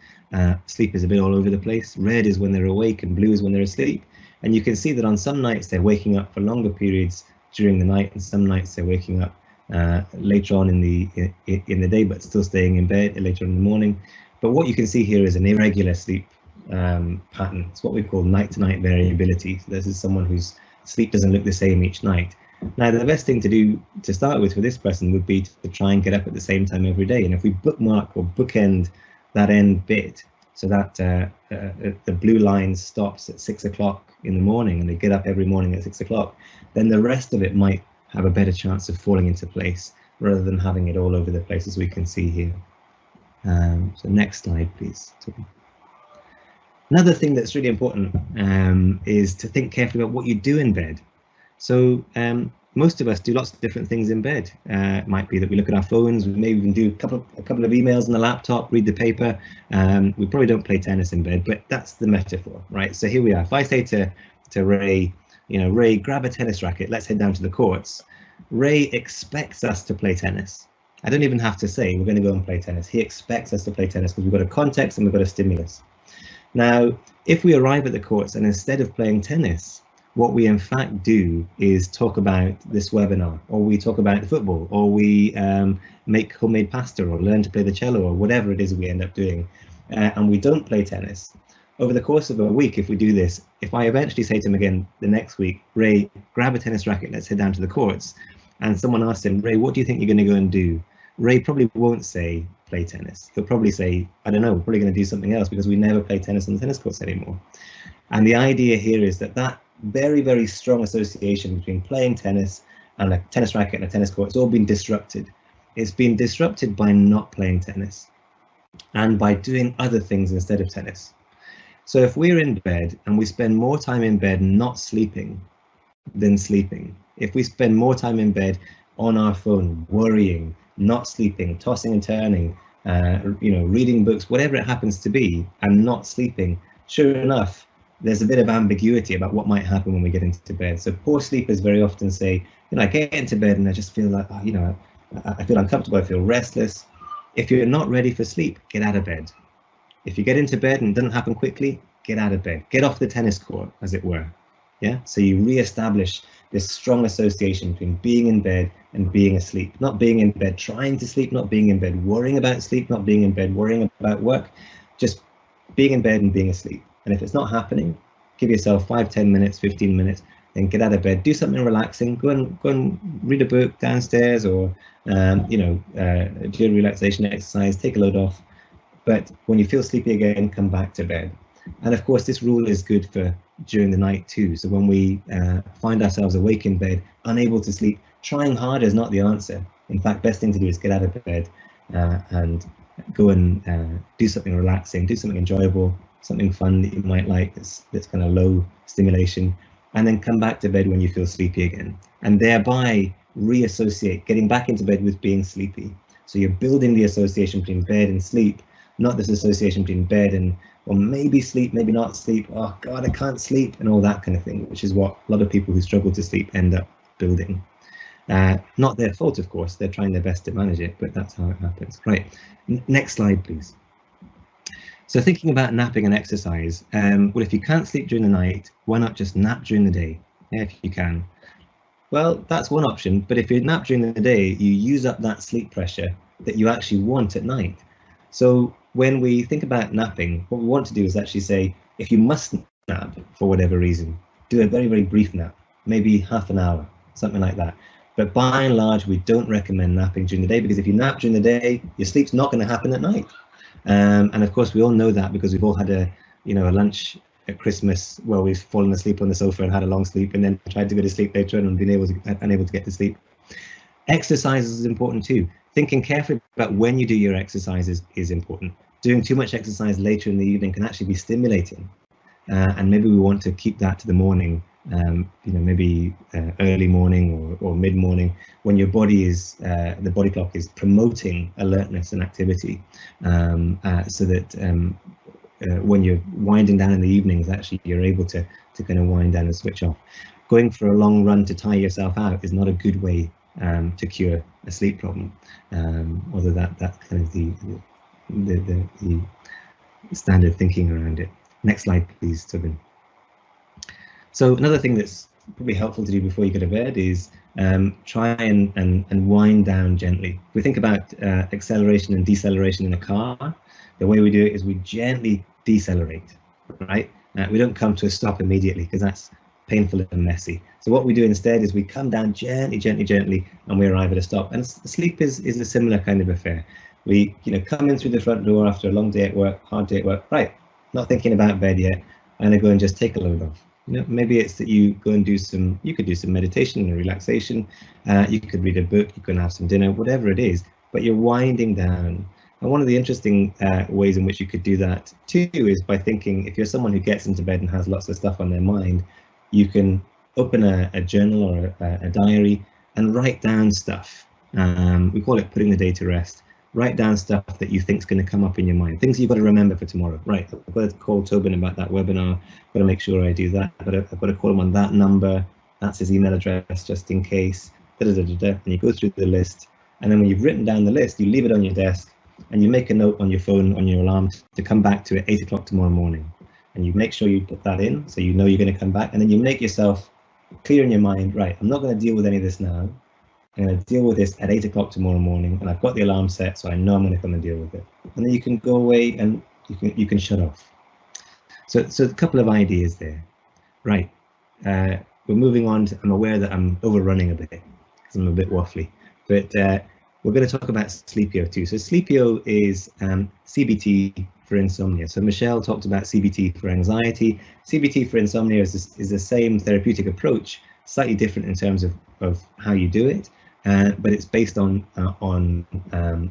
S4: sleep is a bit all over the place. Red is when they're awake and blue is when they're asleep. And you can see that on some nights they're waking up for longer periods during the night, and some nights they're waking up later on in the day, but still staying in bed later in the morning. But what you can see here is an irregular sleep pattern. It's what we call night-to-night variability. So this is someone whose sleep doesn't look the same each night. Now, the best thing to do to start with for this person would be to try and get up at the same time every day. And if we bookmark or bookend that end bit, so that the blue line stops at 6 o'clock in the morning and they get up every morning at 6 o'clock, then the rest of it might have a better chance of falling into place rather than having it all over the place, as we can see here. So next slide, please. Another thing that's really important is to think carefully about what you do in bed. So most of us do lots of different things in bed. It might be that we look at our phones, we maybe even do a couple of emails on the laptop, read the paper. We probably don't play tennis in bed, but that's the metaphor, right? So here we are. If I say to Ray, Ray, grab a tennis racket, let's head down to the courts. Ray expects us to play tennis. I don't even have to say we're going to go and play tennis. He expects us to play tennis because we've got a context and we've got a stimulus. Now, if we arrive at the courts and instead of playing tennis, what we in fact do is talk about this webinar, or we talk about the football, or we make homemade pasta, or learn to play the cello, or whatever it is we end up doing, and we don't play tennis, over the course of a week, if we do this, if I eventually say to him again the next week, Ray, grab a tennis racket, let's head down to the courts, and someone asks him, Ray, what do you think you're going to go and do? Ray probably won't say play tennis. He'll probably say, I don't know, we're probably going to do something else because we never play tennis on the tennis courts anymore. And the idea here is that that very, very strong association between playing tennis and a tennis racket and a tennis court, it's all been disrupted. It's been disrupted by not playing tennis and by doing other things instead of tennis. So if we're in bed and we spend more time in bed not sleeping than sleeping, if we spend more time in bed on our phone, worrying, not sleeping, tossing and turning, reading books, whatever it happens to be, and not sleeping, sure enough, there's a bit of ambiguity about what might happen when we get into bed. So poor sleepers very often say, I get into bed and I just feel like, I feel uncomfortable, I feel restless. If you're not ready for sleep, get out of bed. If you get into bed and it doesn't happen quickly, get out of bed. Get off the tennis court, as it were. Yeah. So you re-establish this strong association between being in bed and being asleep. Not being in bed trying to sleep, not being in bed worrying about sleep, not being in bed worrying about work, just being in bed and being asleep. And if it's not happening, give yourself 5, 10 minutes, 15 minutes, then get out of bed, do something relaxing, go and read a book downstairs, or do a relaxation exercise, take a load off. But when you feel sleepy again, come back to bed. And of course, this rule is good for during the night too. So when we find ourselves awake in bed, unable to sleep, trying harder is not the answer. In fact, best thing to do is get out of bed and go and do something relaxing, do something enjoyable, something fun that you might like that's kind of low stimulation, and then come back to bed when you feel sleepy again, and thereby reassociate getting back into bed with being sleepy. So you're building the association between bed and sleep, not this association between bed and, well, maybe sleep, maybe not sleep, oh God, I can't sleep, and all that kind of thing, which is what a lot of people who struggle to sleep end up building. Not their fault, of course, they're trying their best to manage it, but that's how it happens. Right, next slide, please. So thinking about napping and exercise, well, if you can't sleep during the night, why not just nap during the day, if you can? Well, that's one option, but if you nap during the day, you use up that sleep pressure that you actually want at night. So when we think about napping, what we want to do is actually say, if you must nap for whatever reason, do a very, very brief nap, maybe half an hour, something like that. But by and large, we don't recommend napping during the day, because if you nap during the day, your sleep's not going to happen at night. And of course, we all know that because we've all had a lunch at Christmas where we've fallen asleep on the sofa and had a long sleep, and then tried to go to sleep later on and been unable to get to sleep. Exercise is important too. Thinking carefully about when you do your exercises is important. Doing too much exercise later in the evening can actually be stimulating, and maybe we want to keep that to the morning. Maybe early morning or mid morning, when your body is the body clock is promoting alertness and activity, so that when you're winding down in the evenings, actually you're able to kind of wind down and switch off. Going for a long run to tire yourself out is not a good way to cure a sleep problem, although that's kind of the standard thinking around it. Next slide, please, Tobin. So another thing that's probably helpful to do before you go to bed is try and wind down gently. If we think about acceleration and deceleration in a car, the way we do it is we gently decelerate, right? We don't come to a stop immediately, because that's painful and messy. So what we do instead is we come down gently, gently, gently, and we arrive at a stop. And sleep is a similar kind of affair. We, come in through the front door after a long day at work, hard day at work, right, not thinking about bed yet, I'm gonna go and just take a load off. Maybe it's that you go and you could do some meditation and relaxation, you could read a book, you can have some dinner, whatever it is, but you're winding down. And one of the interesting ways in which you could do that too is by thinking, if you're someone who gets into bed and has lots of stuff on their mind, you can open a journal or a diary and write down stuff. We call it putting the day to rest. Write down stuff that you think is going to come up in your mind, things you've got to remember for tomorrow. Right, I've got to call Tobin about that webinar, I've got to make sure I do that, I've got to call him on that number, that's his email address just in case, and you go through the list, and then when you've written down the list, you leave it on your desk, and you make a note on your phone, on your alarm, to come back to it 8 o'clock tomorrow morning. And you make sure you put that in, so you know you're going to come back, and then you make yourself clear in your mind, right, I'm not going to deal with any of this now. I'm going to deal with this at 8 o'clock tomorrow morning, and I've got the alarm set, so I know I'm going to come and deal with it. And then you can go away and you can shut off. So a couple of ideas there. Right, we're moving on. I'm aware that I'm overrunning a bit because I'm a bit waffly, but we're going to talk about Sleepio too. So Sleepio is CBT for insomnia. So Michelle talked about CBT for anxiety. CBT for insomnia is the same therapeutic approach, slightly different in terms of how you do it, but it's based on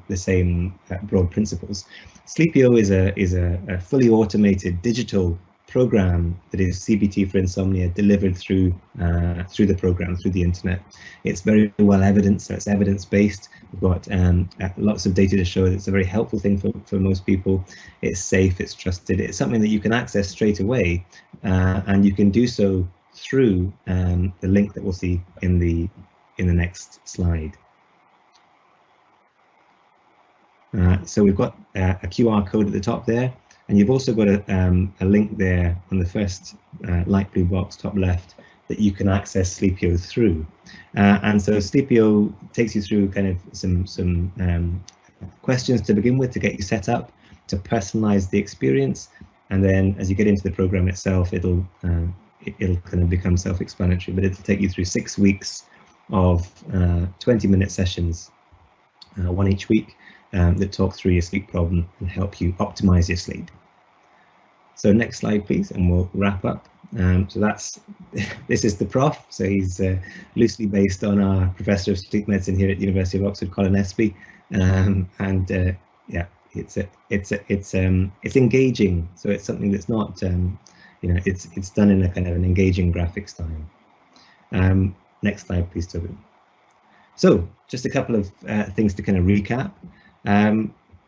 S4: the same broad principles. Sleepio is a fully automated digital program that is CBT for insomnia, delivered through the program, through the internet. It's very well evidenced, so it's evidence-based. We've got lots of data to show that it's a very helpful thing for most people. It's safe, it's trusted, it's something that you can access straight away, and you can do so through the link that we'll see in the next slide. So we've got a QR code at the top there, and you've also got a link there on the first light blue box top left that you can access Sleepio through. And so Sleepio takes you through kind of some questions to begin with to get you set up, to personalize the experience, and then as you get into the program itself, it'll kind of become self-explanatory, but it'll take you through 6 weeks of 20-minute sessions, one each week, that talk through your sleep problem and help you optimize your sleep. So next slide, please, and we'll wrap up. So this is the prof. So he's loosely based on our professor of sleep medicine here at the University of Oxford, Colin Espy, yeah, it's engaging. So it's something that's not it's done in a kind of an engaging graphic style. Next slide, please, Toby. So just a couple of things to kind of recap.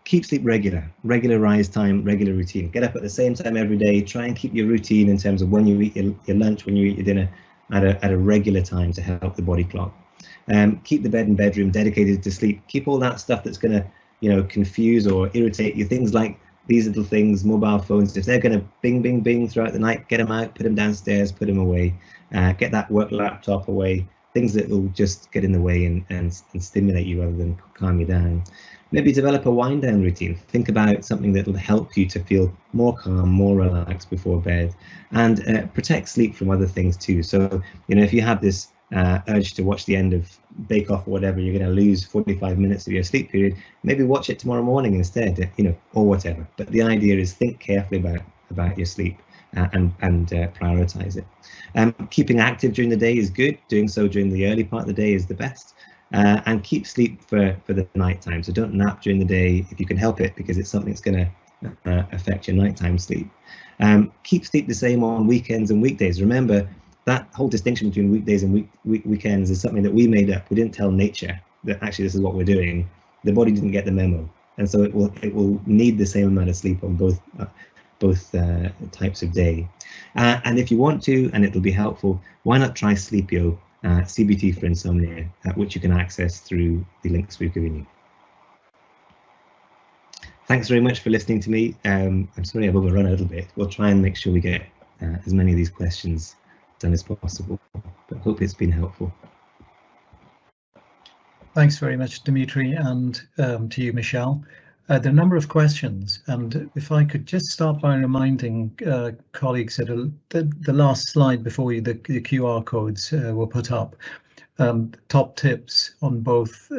S4: Keep sleep regular, regular rise time, regular routine. Get up at the same time every day. Try and keep your routine in terms of when you eat your lunch, when you eat your dinner, at a regular time to help the body clock. Keep the bed and bedroom dedicated to sleep. Keep all that stuff that's going to confuse or irritate you. Things like these little things, mobile phones, if they're going to bing, bing, bing throughout the night, get them out, put them downstairs, put them away. Get that work laptop away. Things that will just get in the way and stimulate you rather than calm you down. Maybe develop a wind down routine. Think about something that will help you to feel more calm, more relaxed before bed, and protect sleep from other things too. So, if you have this urge to watch the end of Bake Off or whatever, you're going to lose 45 minutes of your sleep period. Maybe watch it tomorrow morning instead, or whatever. But the idea is think carefully about your sleep and prioritize it. Keeping active during the day is good. Doing so during the early part of the day is the best. And keep sleep for the night time. So don't nap during the day if you can help it, because it's something that's going to affect your nighttime sleep. Keep sleep the same on weekends and weekdays. Remember, that whole distinction between weekdays and weekends is something that we made up. We didn't tell nature that actually this is what we're doing. The body didn't get the memo, and so it will need the same amount of sleep on both types of day. And if you want to, and it'll be helpful, why not try Sleepio, CBT for insomnia, which you can access through the links we've given you. Thanks very much for listening to me. I'm sorry I've overrun a little bit. We'll try and make sure we get as many of these questions done as possible, but hope it's been helpful.
S1: Thanks very much, Dimitri, and to you, Michelle. There are a number of questions, and if I could just start by reminding colleagues that the last slide before you, the QR codes were put up. Top tips on both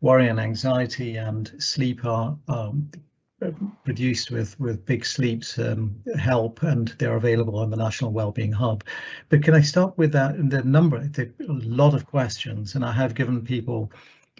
S1: worry and anxiety and sleep are produced with Big Sleep's help, and they're available on the National Wellbeing Hub. But can I start with that? The number, a lot of questions, and I have given people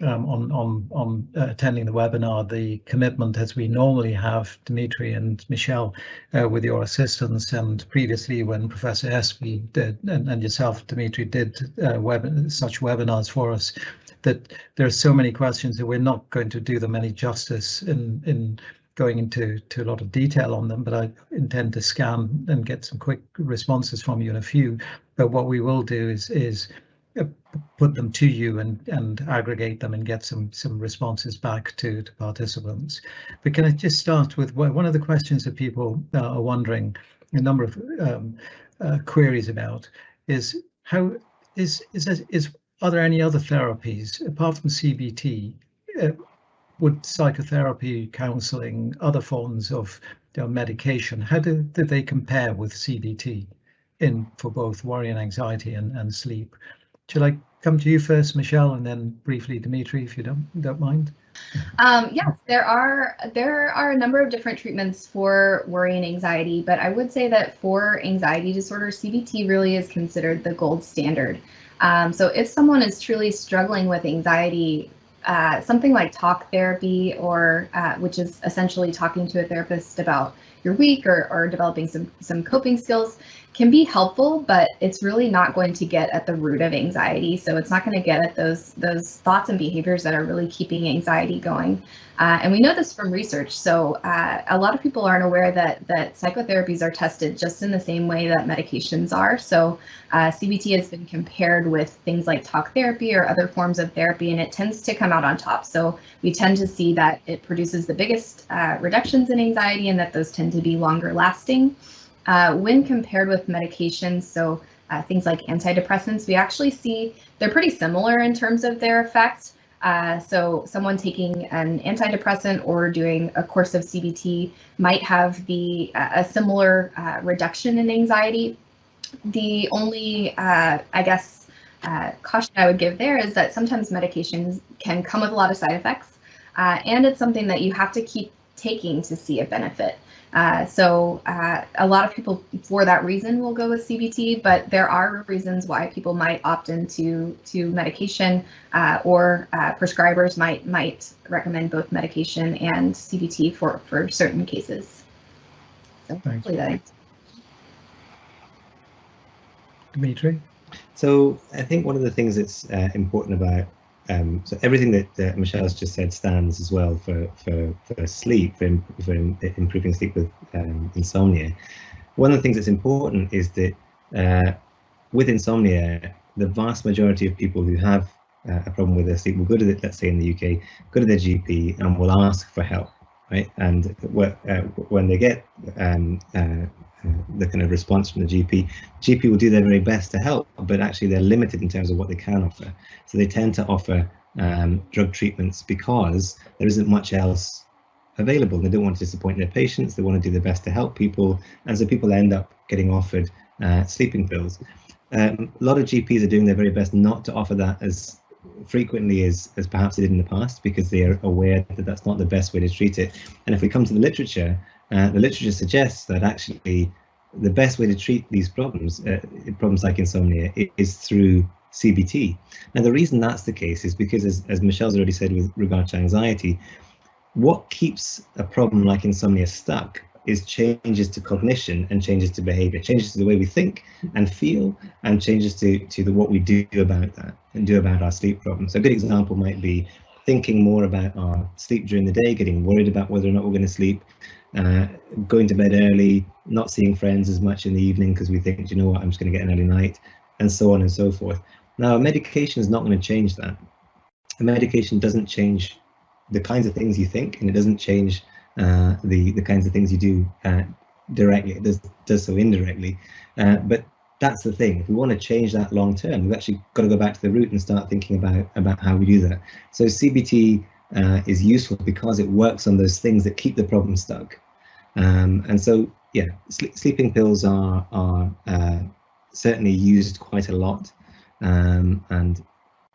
S1: on attending the webinar the commitment, as we normally have, Dimitri and Michelle, with your assistance, and previously when Professor Espy did, and yourself, Dimitri, did such webinars for us, that there are so many questions that we're not going to do them any justice in going into a lot of detail on them, but I intend to scan and get some quick responses from you in a few. But what we will do is put them to you and aggregate them and get some responses back to participants. But can I just start with one of the questions that people are wondering, a number of queries about, is how are there any other therapies apart from CBT? Would psychotherapy, counselling, other forms of medication, how do they compare with CBT for both worry and anxiety and sleep? Shall I come to you first, Michelle, and then briefly Dimitri, if you don't mind?
S2: Yes, there are a number of different treatments for worry and anxiety, but I would say that for anxiety disorder, CBT really is considered the gold standard. So if someone is truly struggling with anxiety, something like talk therapy, or which is essentially talking to a therapist about your week or developing some coping skills, can be helpful, but it's really not going to get at the root of anxiety. So it's not going to get at those thoughts and behaviors that are really keeping anxiety going. And we know this from research. So a lot of people aren't aware that psychotherapies are tested just in the same way that medications are. So CBT has been compared with things like talk therapy or other forms of therapy, and it tends to come out on top. So we tend to see that it produces the biggest reductions in anxiety, and that those tend to be longer lasting. When compared with medications, so things like antidepressants, we actually see they're pretty similar in terms of their effect. So someone taking an antidepressant or doing a course of CBT might have a similar reduction in anxiety. The only, I guess, caution I would give there is that sometimes medications can come with a lot of side effects, and it's something that you have to keep taking to see a benefit. So a lot of people, for that reason, will go with CBT, but there are reasons why people might opt into medication, or prescribers might recommend both medication and CBT for certain cases. So hopefully that answers.
S4: Dimitri? So I think one of the things that's important about so everything that Michelle's just said stands as well for sleep, for improving sleep with insomnia. One of the things that's important is that with insomnia, the vast majority of people who have a problem with their sleep will go to, let's say in the UK, go to their GP and will ask for help, right? And when they get the kind of response from the GP will do their very best to help, but actually they're limited in terms of what they can offer. So they tend to offer drug treatments because there isn't much else available. They don't want to disappoint their patients. They want to do their best to help people, and so people end up getting offered sleeping pills. A lot of GPs are doing their very best not to offer that as frequently as perhaps they did in the past, because they are aware that that's not the best way to treat it. And if we come to the literature suggests that actually the best way to treat these problems like insomnia, is through CBT. Now, the reason that's the case is because, as Michelle's already said with regard to anxiety, what keeps a problem like insomnia stuck is changes to cognition and changes to behavior, changes to the way we think and feel, and changes to what we do about that and do about our sleep problems. So a good example might be thinking more about our sleep during the day, getting worried about whether or not we're going to sleep, going to bed early, not seeing friends as much in the evening because we think, you know what, I'm just going to get an early night, and so on and so forth. Now, a medication is not going to change that. A medication doesn't change the kinds of things you think, and it doesn't change the kinds of things you do directly. It does so indirectly. But that's the thing. If we want to change that long term, we've actually got to go back to the root and start thinking about how we do that. So CBT is useful because it works on those things that keep the problem stuck. And so, yeah, sleeping pills are certainly used quite a lot, and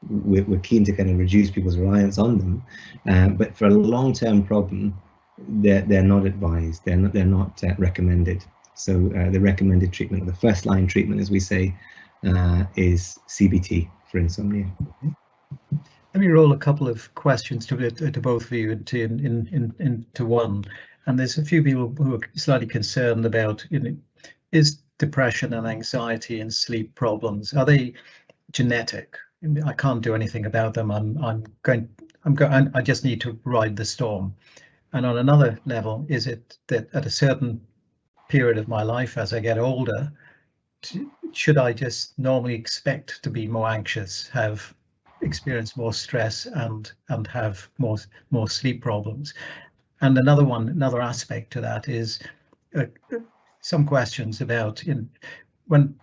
S4: we're keen to kind of reduce people's reliance on them, but for a long-term problem, they're not advised. They're not recommended. So the recommended treatment, or the first-line treatment, as we say, is CBT for insomnia.
S1: Let me roll a couple of questions to both of you into one. And there's a few people who are slightly concerned about, is depression and anxiety and sleep problems, are they genetic? I can't do anything about them. I just need to ride the storm. And on another level, is it that at a certain period of my life, as I get older, should I just normally expect to be more anxious, experience more stress, and have more sleep problems? And another aspect to that is some questions about when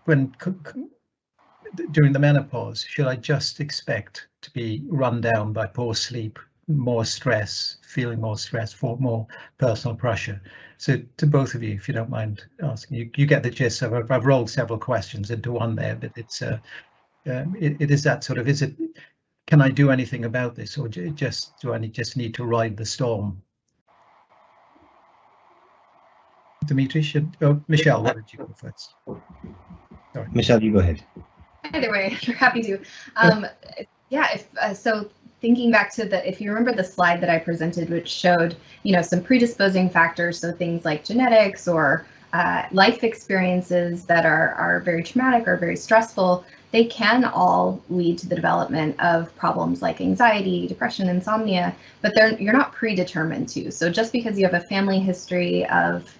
S1: during the menopause, should I just expect to be run down by poor sleep, more stress, feeling more stress, for more personal pressure? So to both of you, if you don't mind asking, you get the gist. So I've rolled several questions into one there, but it is that sort of, can I do anything about this, or do I just need to ride the storm? Dimitri, Michelle, why don't you go first? Sorry.
S4: Michelle, you go ahead.
S2: Either way, you're happy to. Yeah, so thinking back to if you remember the slide that I presented, which showed, some predisposing factors, so things like genetics or life experiences that are very traumatic or very stressful, they can all lead to the development of problems like anxiety, depression, insomnia, but you're not predetermined to. So just because you have a family history of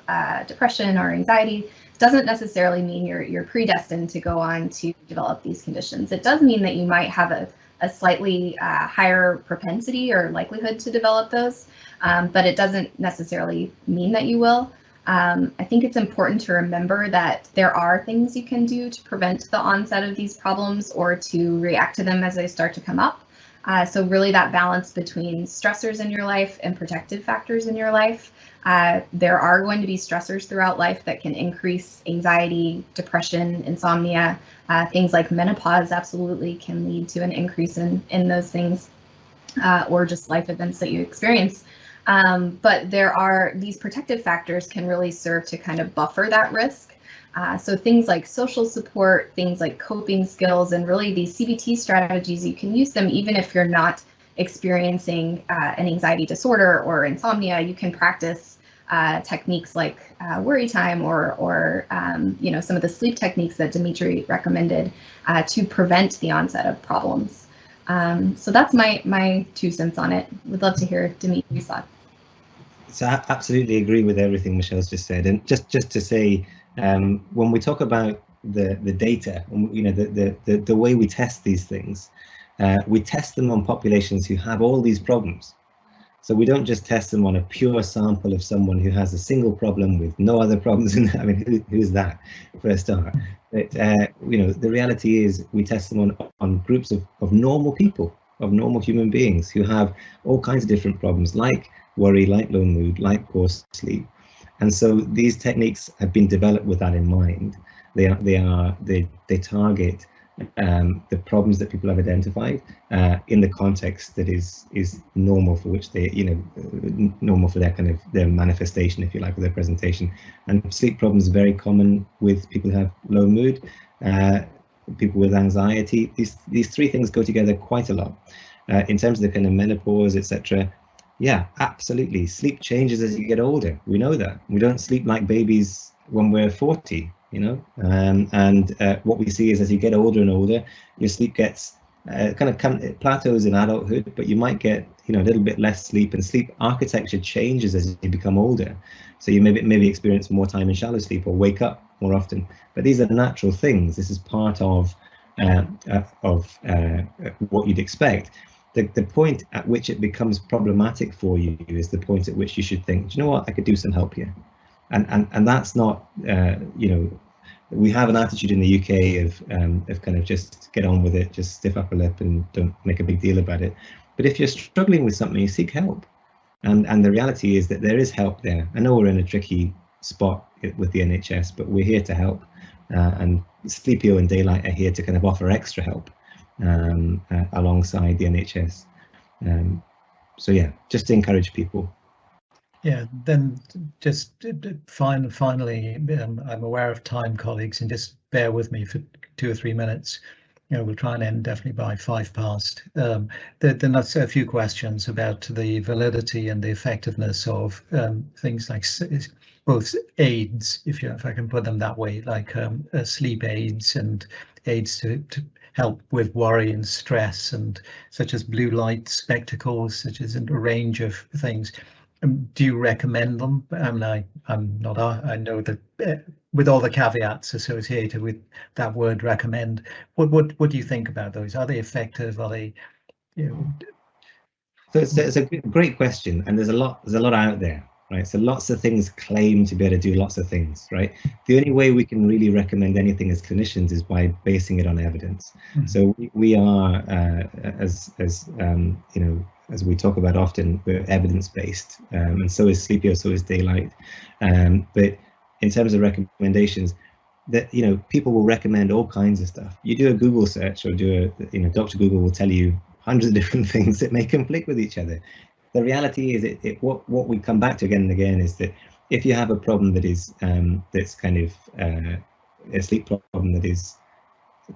S2: depression or anxiety doesn't necessarily mean you're predestined to go on to develop these conditions. It does mean that you might have a slightly higher propensity or likelihood to develop those, but it doesn't necessarily mean that you will. I think it's important to remember that there are things you can do to prevent the onset of these problems or to react to them as they start to come up. So really that balance between stressors in your life and protective factors in your life. There are going to be stressors throughout life that can increase anxiety, depression, insomnia. Things like menopause absolutely can lead to an increase in those things, or just life events that you experience. But these protective factors can really serve to kind of buffer that risk. So things like social support, things like coping skills, and really these CBT strategies, you can use them even if you're not experiencing an anxiety disorder or insomnia. You can practice techniques like worry time or some of the sleep techniques that Dimitri recommended to prevent the onset of problems. So that's my 2 cents on it. Would love to hear Dimitri's thoughts.
S4: So I absolutely agree with everything Michelle's just said, and just to say, when we talk about the data, the way we test these things, we test them on populations who have all these problems. So we don't just test them on a pure sample of someone who has a single problem with no other problems in that. I mean, who's that for a start? But the reality is we test them on groups of normal people, of normal human beings who have all kinds of different problems, like worry, like low mood, like poor sleep. And so these techniques have been developed with that in mind. They target the problems that people have identified in the context that is normal for which they, normal for their manifestation, if you like, of their presentation. And sleep problems are very common with people who have low mood, people with anxiety. These 3 things go together quite a lot. In terms of the kind of menopause, etc. Yeah, absolutely. Sleep changes as you get older. We know that. We don't sleep like babies when we're 40. And what we see is as you get older and older, your sleep gets it plateaus in adulthood, but you might get a little bit less sleep, and sleep architecture changes as you become older. So you maybe experience more time in shallow sleep or wake up more often. But these are natural things. This is part of what you'd expect. The point at which it becomes problematic for you is the point at which you should think, do you know what, I could do some help here. And that's not, we have an attitude in the UK of kind of just get on with it, just stiff upper lip and don't make a big deal about it. But if you're struggling with something, you seek help. And the reality is that there is help there. I know we're in a tricky spot with the NHS, but we're here to help. And Sleepio and Daylight are here to kind of offer extra help. alongside the NHS. So yeah, just to encourage people.
S1: Yeah, then just finally, I'm aware of time, colleagues, and just bear with me for 2 or 3 minutes. We'll try and end definitely by 5 past. Then that's a few questions about the validity and the effectiveness of things like both aids, if I can put them that way, like sleep aids and aids to help with worry and stress, and such as blue light spectacles, such as a range of things. Do you recommend them? I know that with all the caveats associated with that word recommend, what do you think about those? Are they effective? Are they,
S4: So it's a great question, and there's a lot out there, right? So lots of things claim to be able to do lots of things, right? The only way we can really recommend anything as clinicians is by basing it on evidence. Mm-hmm. So we are, as we talk about often, we're evidence-based, and so is Sleepio, so is Daylight. But in terms of recommendations, that people will recommend all kinds of stuff. You do a Google search, or Dr. Google will tell you hundreds of different things that may conflict with each other. The reality is, what we come back to again and again is that if you have a problem that is that's kind of a sleep problem that is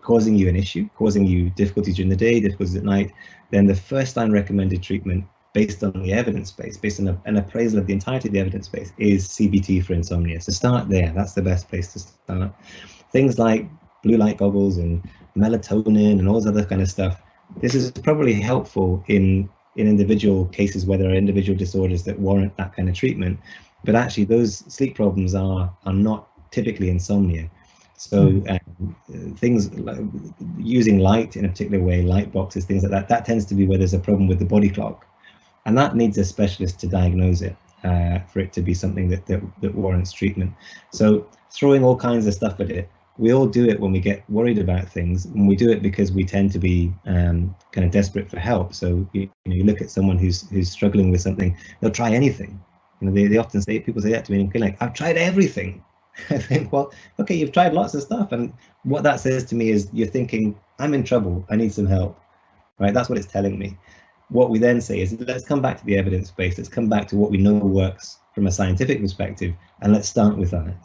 S4: causing you an issue, causing you difficulties during the day, difficulties at night, then the first line recommended treatment based on the evidence base, based on an appraisal of the entirety of the evidence base, is CBT for insomnia. So start there. That's the best place to start. Things like blue light goggles and melatonin and all this other kind of stuff, this is probably helpful in individual cases where there are individual disorders that warrant that kind of treatment. But actually, those sleep problems are not typically insomnia. So things like using light in a particular way, light boxes, things like that tends to be where there's a problem with the body clock. And that needs a specialist to diagnose it for it to be something that warrants treatment. So throwing all kinds of stuff at it, we all do it when we get worried about things, and we do it because we tend to be kind of desperate for help. So you look at someone who's struggling with something, they'll try anything. They often say, people say that to me, and like, I've tried everything. I think, well, okay, you've tried lots of stuff, and what that says to me is you're thinking, I'm in trouble, I need some help, right? That's what it's telling me. What we then say is, let's come back to the evidence base, let's come back to what we know works from a scientific perspective, and let's start with that.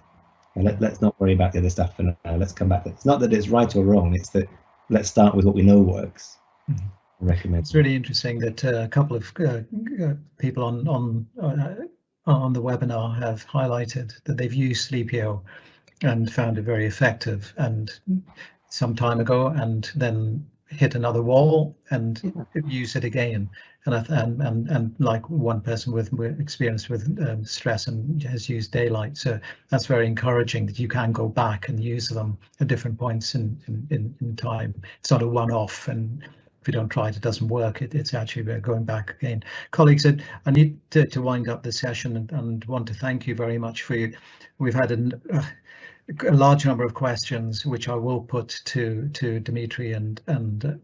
S4: And let's not worry about the other stuff for now. Let's come back. It's not that it's right or wrong, it's that let's start with what we know works. Mm-hmm. I recommend.
S1: It's really interesting that a couple of people on the webinar have highlighted that they've used Sleepio and found it very effective, and some time ago, and then hit another wall and use it again. And like one person with experience with stress and has used Daylight. So that's very encouraging that you can go back and use them at different points in time. It's not a one-off, and if you don't try it, it doesn't work. It's actually going back again. Colleagues, I need to wind up the session and want to thank you very much for you. We've had a large number of questions, which I will put to Dimitri and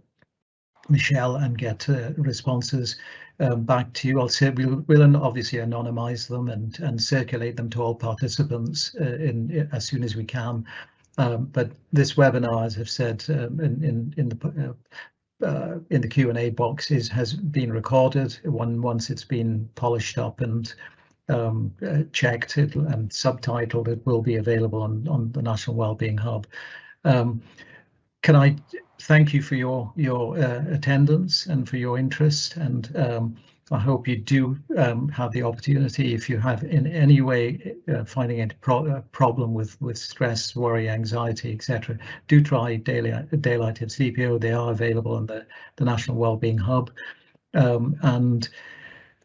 S1: Michelle and get responses back to you. I'll say we'll obviously anonymize them and circulate them to all participants as soon as we can. But this webinar, as I've said in the Q&A box, has been recorded. Once it's been polished up and checked and subtitled, it will be available on the National Wellbeing Hub. Can I thank you for your attendance and for your interest, and I hope you do have the opportunity, if you have in any way finding any problem with stress, worry, anxiety, etc., do try Daylight and Sleepio. They are available on the National Wellbeing Hub, and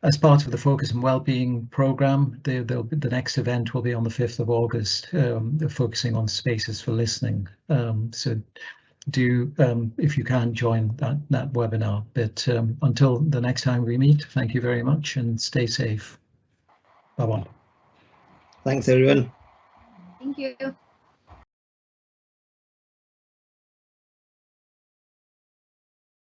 S1: as part of the Focus on Wellbeing program, the next event will be on the 5th of August, focusing on spaces for listening. So do, if you can, join that webinar. But until the next time we meet, thank you very much and stay safe. Bye-bye.
S4: Thanks, everyone.
S2: Thank you.